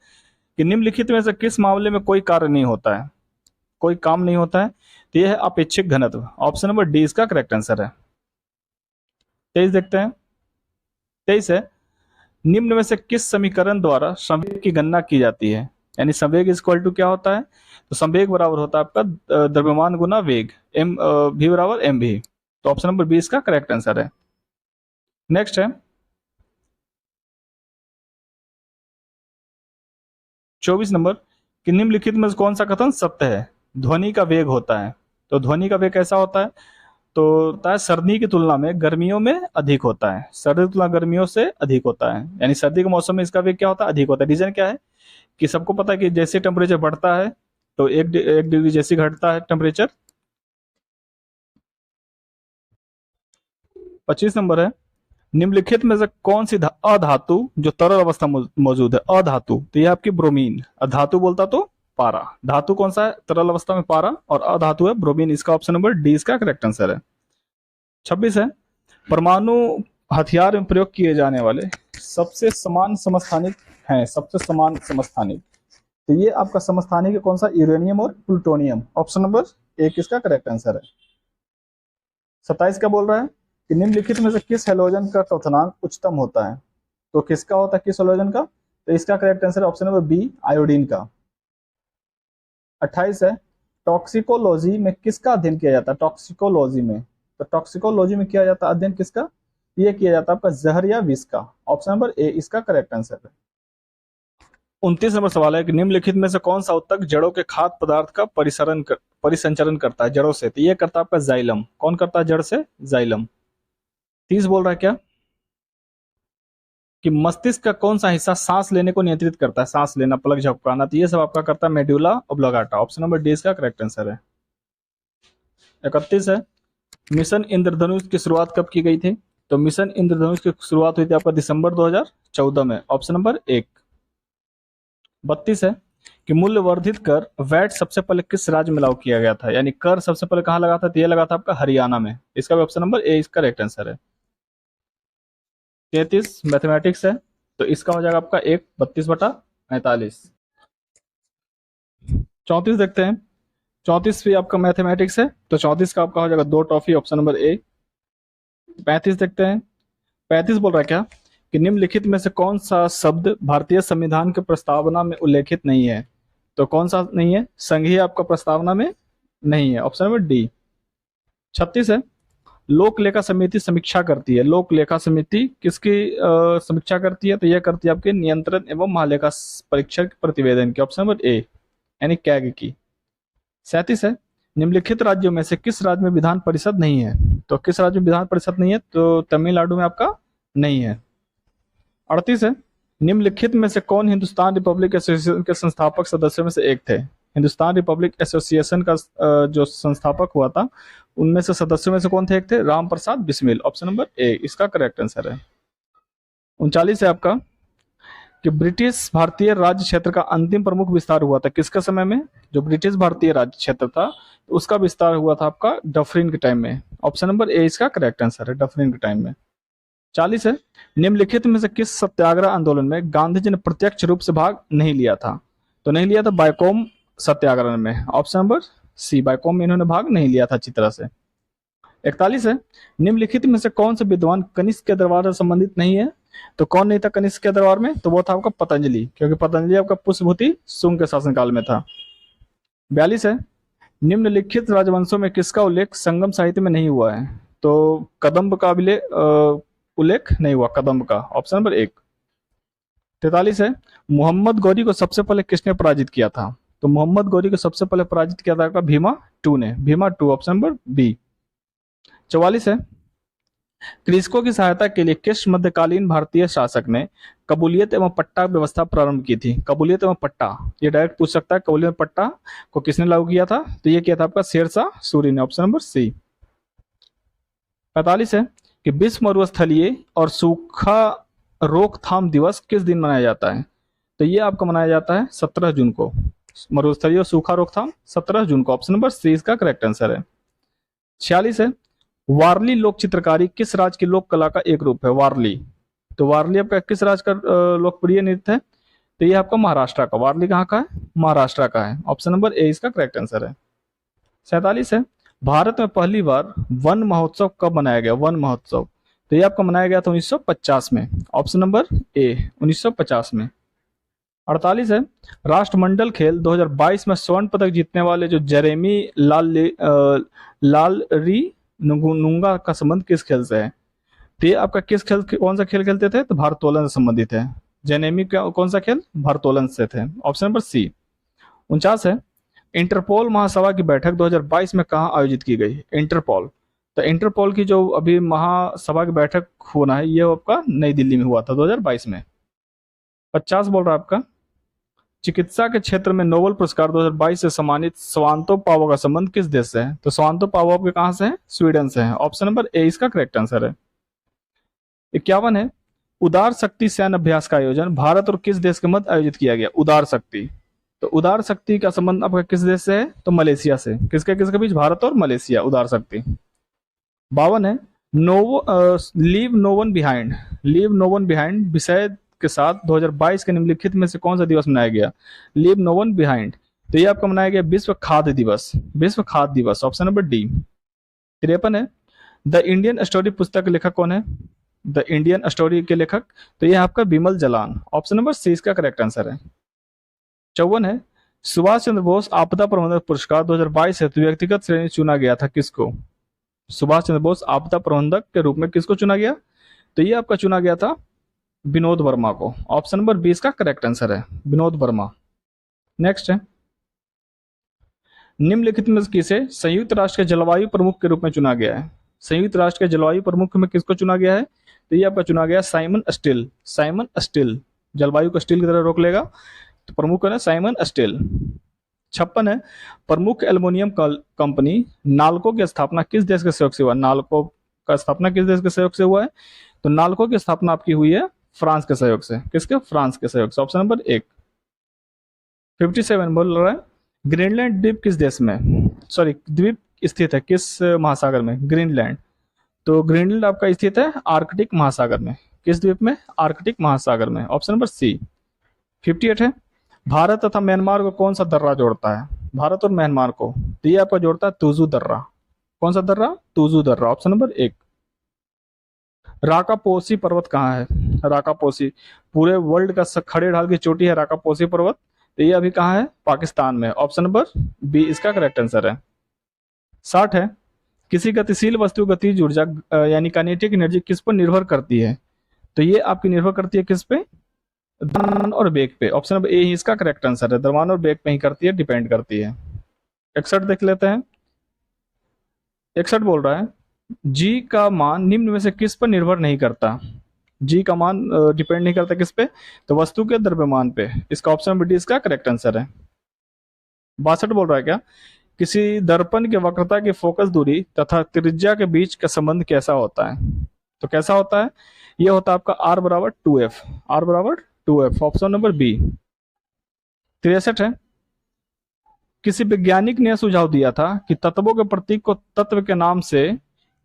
कि निम्नलिखित में से किस मामले में कोई कार्य नहीं होता है, कोई काम नहीं होता है? तो यह है अपेक्षिक घनत्व, ऑप्शन नंबर डी इसका करेक्ट आंसर है। 23 देखते हैं। 23 है, निम्न में से किस समीकरण द्वारा संवेग की गणना की जाती है? यानी संवेग इक्वल टू क्या होता है? तो संवेग बराबर होता है आपका द्रव्यमान गुना वेग, एम भी बराबर एम भी। तो ऑप्शन नंबर बी इसका करेक्ट आंसर है। नेक्स्ट है 24 नंबर कि निम्नलिखित में कौन सा कथन सत्य है? ध्वनि का वेग होता है। तो ध्वनि का वेग कैसा होता है? तो होता है सर्दी की तुलना में गर्मियों में अधिक होता है। सर्दी की तुलना गर्मियों से अधिक होता है, यानी सर्दी के मौसम में इसका वेग क्या होता है? अधिक होता है। रीजन क्या है कि सबको पता है कि जैसे टेम्परेचर बढ़ता है तो एक डिग्री जैसे घटता है टेम्परेचर। 25 नंबर है, निम्नलिखित में से कौन सी अधातु जो तरल अवस्था मौजूद है? अधातु, तो ये आपकी ब्रोमीन। अधातु बोलता तो पारा, धातु कौन सा है तरल अवस्था में? पारा। और अधातु है ब्रोमीन, इसका ऑप्शन नंबर डी इसका करेक्ट आंसर है। 26 है, परमाणु हथियार में प्रयोग किए जाने वाले सबसे समान समस्थानिक हैं, सबसे समान समस्थानिक। तो ये आपका समस्थानिक है कौन सा? यूरेनियम और प्लूटोनियम, ऑप्शन नंबर 1 इसका करेक्ट आंसर है। 27 क्या बोल रहा है कि निम्नलिखित में से किस हैलोजन का क्वथनांक उच्चतम होता है? तो किसका होता है, किस हैलोजन का? तो इसका correct answer option number B, iodine का। 28 है, टॉक्सिकोलॉजी में किसका अध्ययन किया जाता है? टॉक्सिकोलॉजी में, तो टॉक्सिकोलॉजी में किया जाता है अध्ययन किसका? ये किया जाता है आपका जहर या विष का, ऑप्शन नंबर ए इसका करेक्ट आंसर है। 29 नंबर सवाल है कि निम्नलिखित में से कौन सा उत्तक जड़ों के खाद्य पदार्थ का परिसंचरण करता है जड़ों से? तो ये करता है आपका जाइलम। कौन करता है जड़ से? जाइलम। 30 बोल रहा है क्या कि मस्तिष्क का कौन सा हिस्सा सांस लेने को नियंत्रित करता है? सांस लेना, पलक झपकाना, तो ये सब आपका करता है medulla oblongata, option number D इसका करेक्ट आंसर है। 31 है, मिशन इंद्रधनुष की शुरुआत कब की गई थी? तो मिशन इंद्रधनुष की शुरुआत हुई थी आपका दिसंबर 2014 में, ऑप्शन नंबर 1। 32 है कि मूल्य वर्धित कर वैट सबसे पहले किस राज्य में लागू किया गया था? यानी कर सबसे पहले कहाँ लगा था? तो ये लगा था आपका हरियाणा में, इसका भी ऑप्शन नंबर ए इसका करेक्ट आंसर है। 33 मैथमेटिक्स है, तो इसका हो जाएगा आपका 1/32/45। 34 देखते हैं। 34 भी आपका मैथमेटिक्स है, तो 34 का आपका हो जाएगा 2 टॉफी, ऑप्शन नंबर ए। 35 देखते हैं। 35 बोल रहा है क्या कि निम्नलिखित में से कौन सा शब्द भारतीय संविधान के प्रस्तावना में उल्लेखित नहीं है? तो कौन सा नहीं है? संघीय आपका प्रस्तावना में नहीं है, ऑप्शन नंबर डी। 36 है, लोक लेखा समिति समीक्षा करती है। लोक लेखा समिति किसकी समीक्षा करती है? तो यह करती है आपके नियंत्रण एवं महालेखा परीक्षक प्रतिवेदन की, ऑप्शन नंबर ए यानी कैग की। 37 है, निम्नलिखित राज्यों में से किस राज्य में विधान परिषद नहीं है? तो किस राज्य में विधान परिषद नहीं है? तो तमिलनाडु में आपका नहीं है। 38 है, निम्नलिखित में से कौन हिंदुस्तान रिपब्लिक एसोसिएशन के संस्थापक सदस्यों में से एक थे? हिंदुस्तान रिपब्लिक एसोसिएशन का जो संस्थापक हुआ था उनमें से सदस्यों में से कौन थे? एक थे राम प्रसाद बिस्मिल, ऑप्शन नंबर ए इसका करेक्ट आंसर है। 39 है आपका कि ब्रिटिश भारतीय राज्य क्षेत्र का अंतिम प्रमुख विस्तार हुआ था किसके समय में? जो ब्रिटिश भारतीय राज्य क्षेत्र था उसका विस्तार हुआ था आपका डफरिन के टाइम में, ऑप्शन नंबर ए इसका करेक्ट आंसर है, डफरिन के टाइम में। 40 है, निम्नलिखित में से किस सत्याग्रह आंदोलन में गांधी जी ने प्रत्यक्ष रूप से भाग नहीं लिया था? तो नहीं लिया था बायकॉम सत्याग्रह में, ऑप्शन नंबर सी, बायकॉम में इन्होंने भाग नहीं लिया था अच्छी तरह से। 41 है, निम्नलिखित में से कौन से विद्वान कनिष्क के दरबार से संबंधित नहीं है? तो कौन नहीं था कनिष्क के दरबार में? तो वो था आपका पतंजलि, क्योंकि पतंजलि आपका पुष्पभूति शुंग के शासनकाल में था। 42 है, निम्नलिखित राजवंशों में किसका उल्लेख संगम साहित्य में नहीं हुआ है? तो कदम्ब का उल्लेख नहीं हुआ कदम का, ऑप्शन नंबर 1। 43 है, मोहम्मद गौरी को सबसे पहले किसने पराजित किया था? तो मोहम्मद गौरी को सबसे पहले पराजित किया था भीमा टू ने, Bhima two, option number B. 44 है, कृषकों की सहायता के लिए किस मध्यकालीन भारतीय शासक ने कबूलियत एवं पट्टा व्यवस्था प्रारंभ की थी? कबूलियत एवं पट्टा, ये डायरेक्ट पूछ सकता है, कबूलियत पट्टा को किसने लागू किया था? तो ये किया था आपका शेरशाह सूरी ने, ऑप्शन नंबर सी। 45 है कि विश्व मरुस्थलीय और सूखा रोकथाम दिवस किस दिन मनाया जाता है? तो ये आपका मनाया जाता है 17 जून को। मरुस्थलीय और सूखा रोकथाम 17 जून को, ऑप्शन नंबर सी इसका करेक्ट आंसर है। 46 है, वारली लोक चित्रकारी किस राज्य की लोक कला का एक रूप है? वारली, तो वारली आपका किस राज्य का लोकप्रिय नृत्य है? तो ये आपका महाराष्ट्र का, वारली कहाँ का है? महाराष्ट्र का है, ऑप्शन नंबर ए इसका करेक्ट आंसर है। 47 है, भारत में पहली बार वन महोत्सव कब मनाया गया? वन महोत्सव, तो ये आपका मनाया गया था 1950 में, ऑप्शन नंबर ए 1950 में। 48 है, राष्ट्रमंडल खेल 2022 में स्वर्ण पदक जीतने वाले जो जेरेमी लालरी नुंगा का संबंध किस खेल से है? तो ये आपका किस खेल, कौन सा खेल खेलते थे? तो भारोत्तोलन से संबंधित है। जेरेमी कौन सा खेल? भारोत्तोलन से थे, ऑप्शन नंबर सी। 49 है, इंटरपोल महासभा की बैठक 2022 में कहाँ आयोजित की गई? इंटरपोल, तो इंटरपोल की जो अभी महासभा की बैठक होना है ये आपका नई दिल्ली में हुआ था 2022 में। 50 बोल रहा है आपका, चिकित्सा के क्षेत्र में नोबेल पुरस्कार 2022 से सम्मानित स्वांतो पावो का संबंध किस देश से है? तो स्वांतो पावो आपके कहां से है? स्वीडन से है, ऑप्शन नंबर ए इसका करेक्ट आंसर है। 51 है, उदार शक्ति सैन्य अभ्यास का आयोजन भारत और किस देश के मध्य आयोजित किया गया? उदार शक्ति, तो उदार शक्ति का संबंध आपका किस देश से है? तो मलेशिया से। किसके बीच? भारत और मलेशिया, उदार शक्ति। 52 है, leave no one behind, leave no one behind विषय के साथ 2022 के निम्नलिखित में से कौन सा दिवस मनाया गया? लीव नो वन बिहाइंड, तो ये आपका मनाया गया विश्व खाद्य दिवस, विश्व खाद्य दिवस, ऑप्शन नंबर डी। 53 है, द इंडियन स्टोरी पुस्तक के लेखक कौन है? द इंडियन स्टोरी के लेखक, तो ये आपका विमल जलान, ऑप्शन नंबर सी इसका करेक्ट आंसर है। 54 है, सुभाष चंद्र बोस आपदा प्रबंधक पुरस्कार 2022 हेतु व्यक्तिगत श्रेणी चुना गया था किसको? सुभाष चंद्र बोस आपदा प्रबंधक के रूप में किसको चुना गया? तो ये आपका चुना गया था विनोद वर्मा को, ऑप्शन नंबर 20 का करेक्ट आंसर है, विनोद वर्मा। नेक्स्ट है, निम्नलिखित में किसे संयुक्त राष्ट्र के जलवायु प्रमुख के रूप में चुना गया है? संयुक्त राष्ट्र के जलवायु प्रमुख में किसको चुना गया है? तो ये आपका चुना गया साइमन स्टील, साइमन स्टील, जलवायु को स्टील की तरह रोक लेगा, तो प्रमुख है साइमन स्टील। 56 है, प्रमुख एल्युमिनियम कंपनी नाल्को की स्थापना किस देश के सहयोग से हुआ? नाल्को का स्थापना किस देश के सहयोग से हुआ है? तो नाल्को की स्थापना आपकी हुई है फ्रांस के सहयोग से। किसके? फ्रांस के सहयोग से, ऑप्शन नंबर 1। 57 बोल रहा है, ग्रीनलैंड द्वीप किस देश में, सॉरी द्वीप स्थित है किस महासागर में? ग्रीनलैंड, तो ग्रीनलैंड आपका स्थित है आर्कटिक महासागर में। किस द्वीप में? आर्कटिक महासागर में, ऑप्शन नंबर सी। 58 है, भारत तथा म्यांमार को कौन सा दर्रा जोड़ता है? भारत और म्यांमार को, तो ये आपका जोड़ता है तुजू दर्रा। कौन सा दर्रा? तुजू दर्रा, ऑप्शन नंबर 1। राकापोसी पर्वत कहाँ है? राकापोसी पूरे वर्ल्ड का खड़े ढाल की चोटी है राकापोसी पर्वत, तो ये अभी कहाँ है? पाकिस्तान में, ऑप्शन नंबर बी इसका करेक्ट आंसर है। 60 है, किसी गतिशील वस्तु गतिज ऊर्जा यानी काइनेटिक एनर्जी किस पर निर्भर करती है? तो ये आपकी निर्भर करती है किस पे? द्रव्यमान और वेग पे, ऑप्शन नंबर ए ही इसका करेक्ट आंसर है, द्रव्यमान और वेग पे ही करती है, डिपेंड करती है। 61 देख लेते हैं। 61 बोल रहा है, जी का मान निम्न में से किस पर निर्भर नहीं करता? जी का मान डिपेंड नहीं करता किस पे? तो वस्तु के द्रव्यमान पे, इसका ऑप्शन नंबर डी इसका करेक्ट आंसर है। 62 बोल रहा है क्या, किसी दर्पण के वक्रता की फोकस दूरी तथा त्रिज्या के बीच का संबंध कैसा होता है? तो कैसा होता है? ये होता है आपका r बराबर 2f, r बराबर 2f, ऑप्शन नंबर बी। 63 है, किसी वैज्ञानिक ने सुझाव दिया था कि तत्वों के प्रतीक को तत्व के नाम से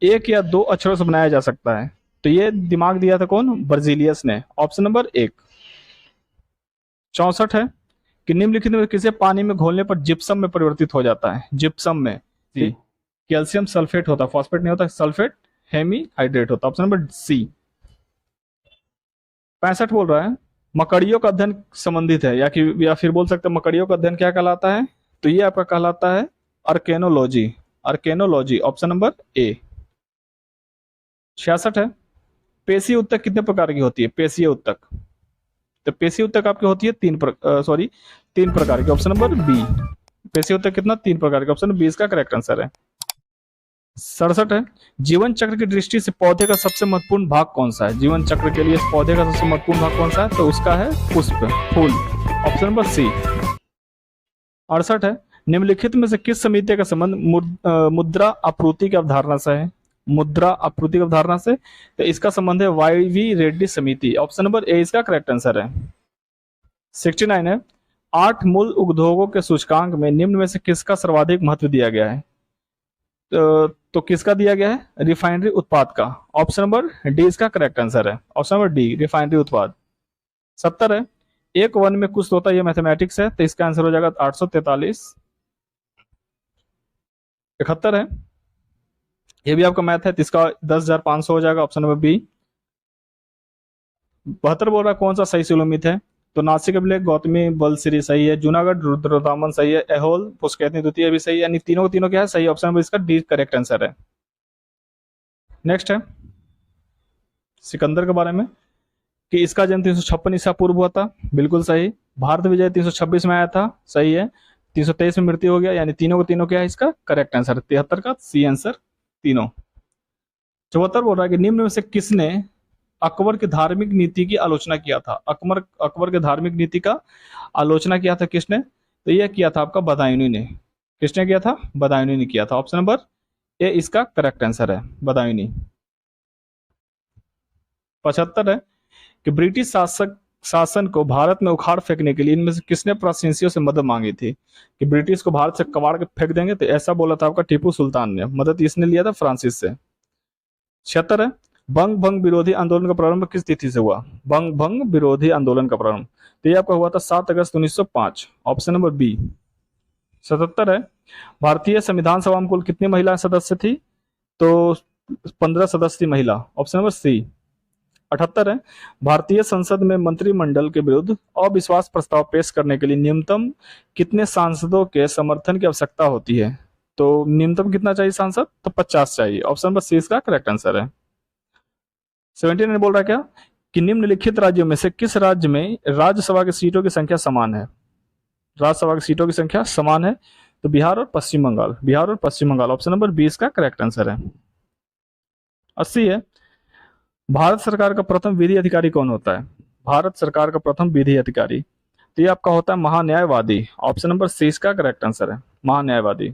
एक या दो अक्षरों से बनाया जा सकता है, तो ये दिमाग दिया था कौन? बर्जीलियस ने, ऑप्शन नंबर 1। 64 है, कि निम्नलिखित में किसे पानी में घोलने पर जिप्सम में परिवर्तित हो जाता है? जिप्सम में कैल्शियम सल्फेट होता है, फॉस्फेट नहीं होता, सल्फेट हेमी हाइड्रेट होता है, ऑप्शन नंबर सी। 65 बोल रहा है, मकड़ियों का अध्ययन संबंधित है या फिर बोल सकते हैं मकड़ियों का अध्ययन क्या कहलाता है? तो ये आपका कहलाता है आर्केनोलॉजी, आर्केनोलॉजी, ऑप्शन नंबर ए। 66 है, पेशीय उत्तक कितने प्रकार की होती है? पेशीय उत्तक, तो पेशीय उत्तक आपकी होती है तीन प्रकार की। Option number B. पेशीय उत्तक कितना? 3 प्रकार के। ऑप्शन बी इसका करेक्ट आंसर है। 67 है, जीवन चक्र की दृष्टि से पौधे का सबसे महत्वपूर्ण भाग कौन सा है? जीवन चक्र के लिए पौधे का सबसे महत्वपूर्ण भाग कौन सा है? तो उसका है पुष्प, फूल। ऑप्शन नंबर सी। 68 है, निम्नलिखित में से किस समिति का संबंध मुद्रा आपूर्ति की अवधारणा से है? मुद्रा आपूर्ति की अवधारणा से, तो इसका संबंध है वाई वी रेड्डी समिति। ऑप्शन नंबर ए इसका करेक्ट आंसर है। 69 है, 8 मूल उद्योगों के सूचकांक में निम्न में से किसका सर्वाधिक महत्व दिया गया है? तो किसका दिया गया है? रिफाइनरी उत्पाद का। ऑप्शन नंबर डी इसका करेक्ट आंसर है। ऑप्शन नंबर डी, रिफाइनरी उत्पाद। 70 है, एक वन में कुछ होता है, ये मैथमेटिक्स है, तो इसका आंसर हो जाएगा 843। 71 है, ये भी आपका मैथ है, तो इसका 10,500 हो जाएगा। Option number B. 72 बोल रहा है कौन सा सही सुलमित है? तो नासिक अभिलेख, गौतमी बलसिरी सही है, जूनागढ़ रुद्रदामन सही है, एहोल पुष्कैतनी द्वितीय भी सही है, यानी तीनों तीनों क्या है? सही। ऑप्शन नंबर इसका डी करेक्ट आंसर है। नेक्स्ट है सिकंदर के बारे में, कि इसका जन्म 356 ईसा पूर्व हुआ था, बिल्कुल सही। भारत विजय 326 में आया था, सही है। 323 में मृत्यु हो गया, यानी तीनों को तीनों क्या है? इसका करेक्ट आंसर। 73 का सी आंसर तीनों। 74 बोल रहा है कि निम्न में से किसने अकबर की धार्मिक नीति की आलोचना किया था? अकबर के धार्मिक नीति का आलोचना किया था किसने? तो यह किया था आपका बदायूनी ने। किसने किया था? बदायूनी ने किया था। ऑप्शन नंबर ए इसका करेक्ट आंसर है, बदायूनी। 75 है कि ब्रिटिश शासन को भारत में उखाड़ फेंकने के लिए इनमें से किसने फ्रांसीसियों से मदद मांगी थी? कि ब्रिटिश को भारत से कबाड़ के फेंक देंगे, तो ऐसा बोला था आपका टीपू सुल्तान ने। मदद इसने लिया था फ्रांसिस से। 76 है, बंग भंग विरोधी आंदोलन का प्रारंभ किस तिथि से हुआ? बंग भंग विरोधी आंदोलन का प्रारंभ, तो ये आपका हुआ था 7 अगस्त 1905। Option number B. 77 है, भारतीय संविधान सभा में कुल कितनी महिला सदस्य थी? तो 15 सदस्य थी महिला। ऑप्शन नंबर सी। 78 है, भारतीय संसद में मंत्रिमंडल के विरुद्ध अविश्वास प्रस्ताव पेश करने के लिए न्यूनतम कितने सांसदों के समर्थन की आवश्यकता होती है? तो न्यूनतम कितना चाहिए सांसद? तो 50 चाहिए। ऑप्शन नंबर सी इसका करेक्ट आंसर है। 79 बोल रहा है क्या कि निम्नलिखित राज्यों में से किस राज्य में राज्यसभा की सीटों की संख्या समान है? राज्यसभा की सीटों की संख्या समान है, तो बिहार और पश्चिम बंगाल। बिहार और पश्चिम बंगाल। ऑप्शन नंबर 20 का करेक्ट आंसर है। 80 है, भारत सरकार का प्रथम विधि अधिकारी कौन होता है? भारत सरकार का प्रथम विधि अधिकारी, तो ये आपका होता है महान्यायवादी। ऑप्शन नंबर सी इसका करेक्ट आंसर है, महान्यायवादी।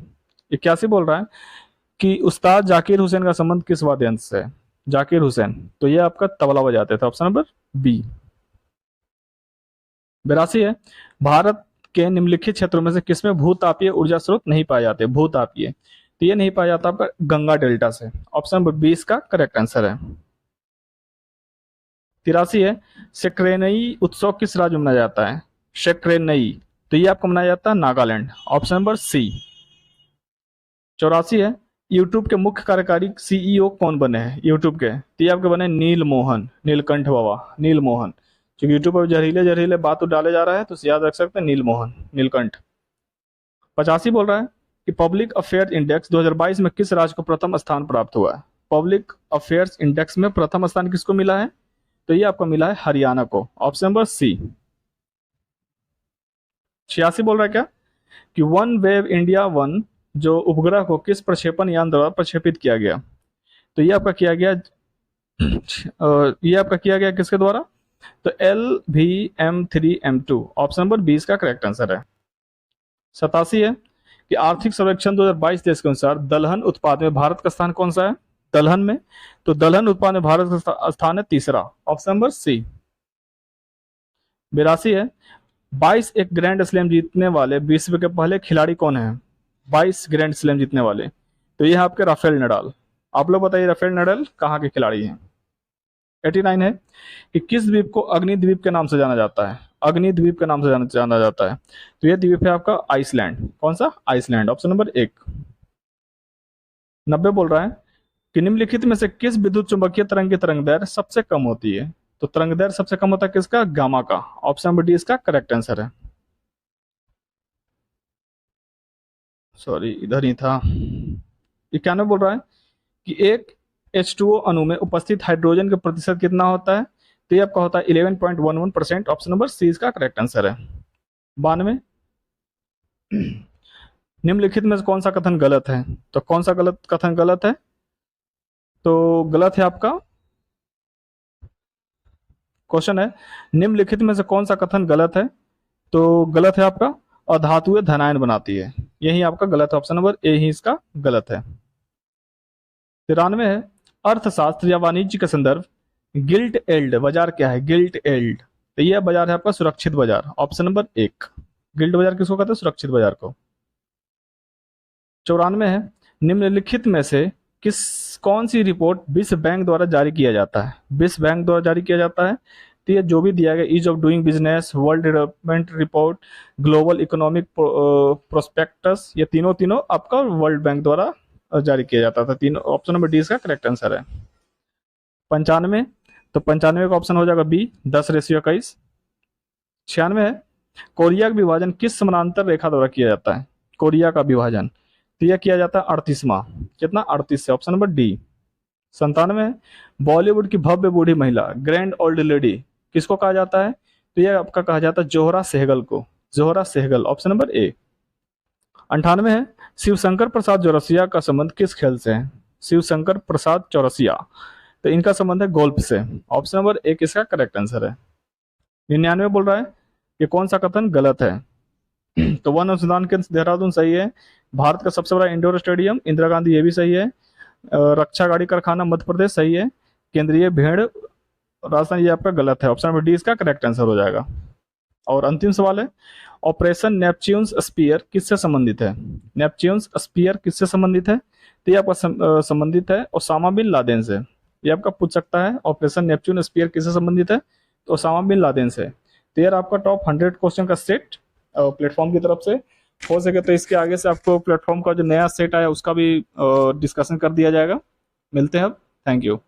81 बोल रहा है कि उस्ताद जाकिर हुसैन का संबंध किस वाद्य यंत्र से है? जाकिर हुसैन, तो ये आपका तबला बजाते थे। Option number B. 82 है, भारत के निम्नलिखित क्षेत्रों में से किसमें भूतापीय ऊर्जा स्रोत नहीं पाए जाते? भूतापीय, तो ये नहीं पाया जाता आपका गंगा डेल्टा से। ऑप्शन नंबर 20 का करेक्ट आंसर है। 83 है, सेक्रेनई उत्सव किस राज्य में मनाया जाता है? सेक्रेनई, तो ये आपको मनाया जाता है नागालैंड। ऑप्शन नंबर सी। 84 है, यूट्यूब के मुख्य कार्यकारी सीईओ कौन बने हैं यूट्यूब के? तो ये आपके बने नील मोहन, नीलकंठ बाबा, नील मोहन। क्योंकि यूट्यूब पर जहरीले जहरीले बात डाले जा रहा है, तो याद रख सकते हैं नील मोहन, नीलकंठ। 85 बोल रहा है कि पब्लिक अफेयर्स इंडेक्स 2022 में किस राज्य को प्रथम स्थान प्राप्त हुआ है? पब्लिक अफेयर्स इंडेक्स में प्रथम स्थान किसको मिला है? तो ये आपको मिला है हरियाणा को। ऑप्शन नंबर सी। 86 बोल रहा है क्या कि वन वेव इंडिया 1 जो उपग्रह को किस प्रक्षेपण यान द्वारा प्रक्षेपित किया गया? तो ये आपका किया गया किसके द्वारा? तो LVM-3M2। ऑप्शन नंबर 20 का करेक्ट आंसर है। 87 है कि आर्थिक सर्वेक्षण 2022 देश के अनुसार दलहन उत्पाद में भारत का स्थान कौन सा है? दलहन में, तो दलहन उत्पाद में भारत का स्थान है तीसरा। ऑप्शन नंबर सी। 82 है, 22 एक ग्रैंड स्लैम जीतने वाले विश्व के पहले खिलाड़ी कौन है? 22 ग्रैंड स्लैम जीतने वाले, तो ये है आपके राफेल नडाल। आप लोग बताइए राफेल नडाल कहाँ के खिलाड़ी हैं? 89 है कि किस द्वीप को अग्निद्वीप के नाम से जाना जाता है? अग्निद्वीप के नाम से जाना जाता है, तो यह द्वीप है आपका आइसलैंड। कौन सा? आइसलैंड। Option number 1। 90 बोल रहा है कि निम्नलिखित में से किस विद्युत चुंबकीय तरंग की तरंग दैर्ध्य सबसे कम होती है? तो तरंग दैर्ध्य सबसे कम होता है किसका? गामा का। ऑप्शन नंबर डी इसका करेक्ट आंसर है। सॉरी, इधर ही था। 91 बोल रहा है कि एक H2O अणु में उपस्थित हाइड्रोजन का प्रतिशत कितना होता है? तो ये आपका होता है 11.11%। ऑप्शन नंबर सी इसका करेक्ट आंसर है। 92, निम्नलिखित में से कौन सा कथन गलत है? तो कौन सा गलत कथन गलत है? तो गलत है आपका, क्वेश्चन है निम्नलिखित में से कौन सा कथन गलत है? तो गलत है आपका अधातुएं धनायन बनाती है, यही आपका गलत है। ऑप्शन नंबर ए ही इसका गलत है। 93 है, अर्थशास्त्र या वाणिज्य का संदर्भ गिल्ट एल्ड बाजार क्या है? गिल्ट एल्ड, तो यह बाजार है आपका सुरक्षित बाजार। ऑप्शन नंबर एक, गिल्ट बाजार किसको कहते हैं? सुरक्षित बाजार को। 94 है, निम्नलिखित में से कौन सी रिपोर्ट विश्व बैंक द्वारा जारी किया जाता है? विश्व बैंक द्वारा जारी किया जाता है, तो ये जो भी दिया गया ease of doing business, world development report, global economic prospects, ये तीनों आपका वर्ल्ड बैंक द्वारा जारी किया जाता था। तीनों, ऑप्शन नंबर डी इसका करेक्ट आंसर है। 95, तो 95 का ऑप्शन हो जाएगा बी, 10:21। 96 है, कोरिया का विभाजन किस समानांतर रेखा द्वारा किया जाता है? कोरिया का विभाजन, तो यह किया जाता है 38वां, कितना? 38 से, ऑप्शन नंबर डी। 97 है, बॉलीवुड की भव्य बूढ़ी महिला ग्रैंड ओल्ड लेडी किसको कहा जाता है? तो यह आपका कहा जाता है जोहरा सहगल को, Zohra Sehgal, option number A. 98 है, शिवशंकर प्रसाद चौरसिया का संबंध किस खेल से है? शिवशंकर प्रसाद चौरसिया, तो इनका संबंध है गोल्फ से। ऑप्शन नंबर एक इसका करेक्ट आंसर है। 99 बोल रहा है कि कौन सा कथन गलत है? तो वन अनुसंधान केंद्र देहरादून सही है। भारत का सबसे बड़ा इंडोर स्टेडियम इंदिरा गांधी, ये भी सही है। रक्षा गाड़ी कारखाना मध्य प्रदेश सही है। केंद्रीय भेड़ राजस्थान, ये आपका गलत है। ऑप्शन नंबर डी इसका करेक्ट आंसर हो जाएगा। और अंतिम सवाल है, ऑपरेशन नेपच्यून्स स्पीयर किससे संबंधित है? नेपच्यून्स स्पीयर किससे संबंधित है? तो ये आपका संबंधित है ओसामा बिन लादेन से। ये आपका पूछ सकता है ऑपरेशन नेपच्यून स्पीयर किससे संबंधित है? तो ओसामा बिन लादेन से। तो यार आपका टॉप 100 क्वेश्चन का सेट प्लेटफॉर्म की तरफ से, हो सके तो इसके आगे से आपको प्लेटफॉर्म का जो नया सेट आया उसका भी डिस्कशन कर दिया जाएगा। मिलते हैं अब, थैंक यू।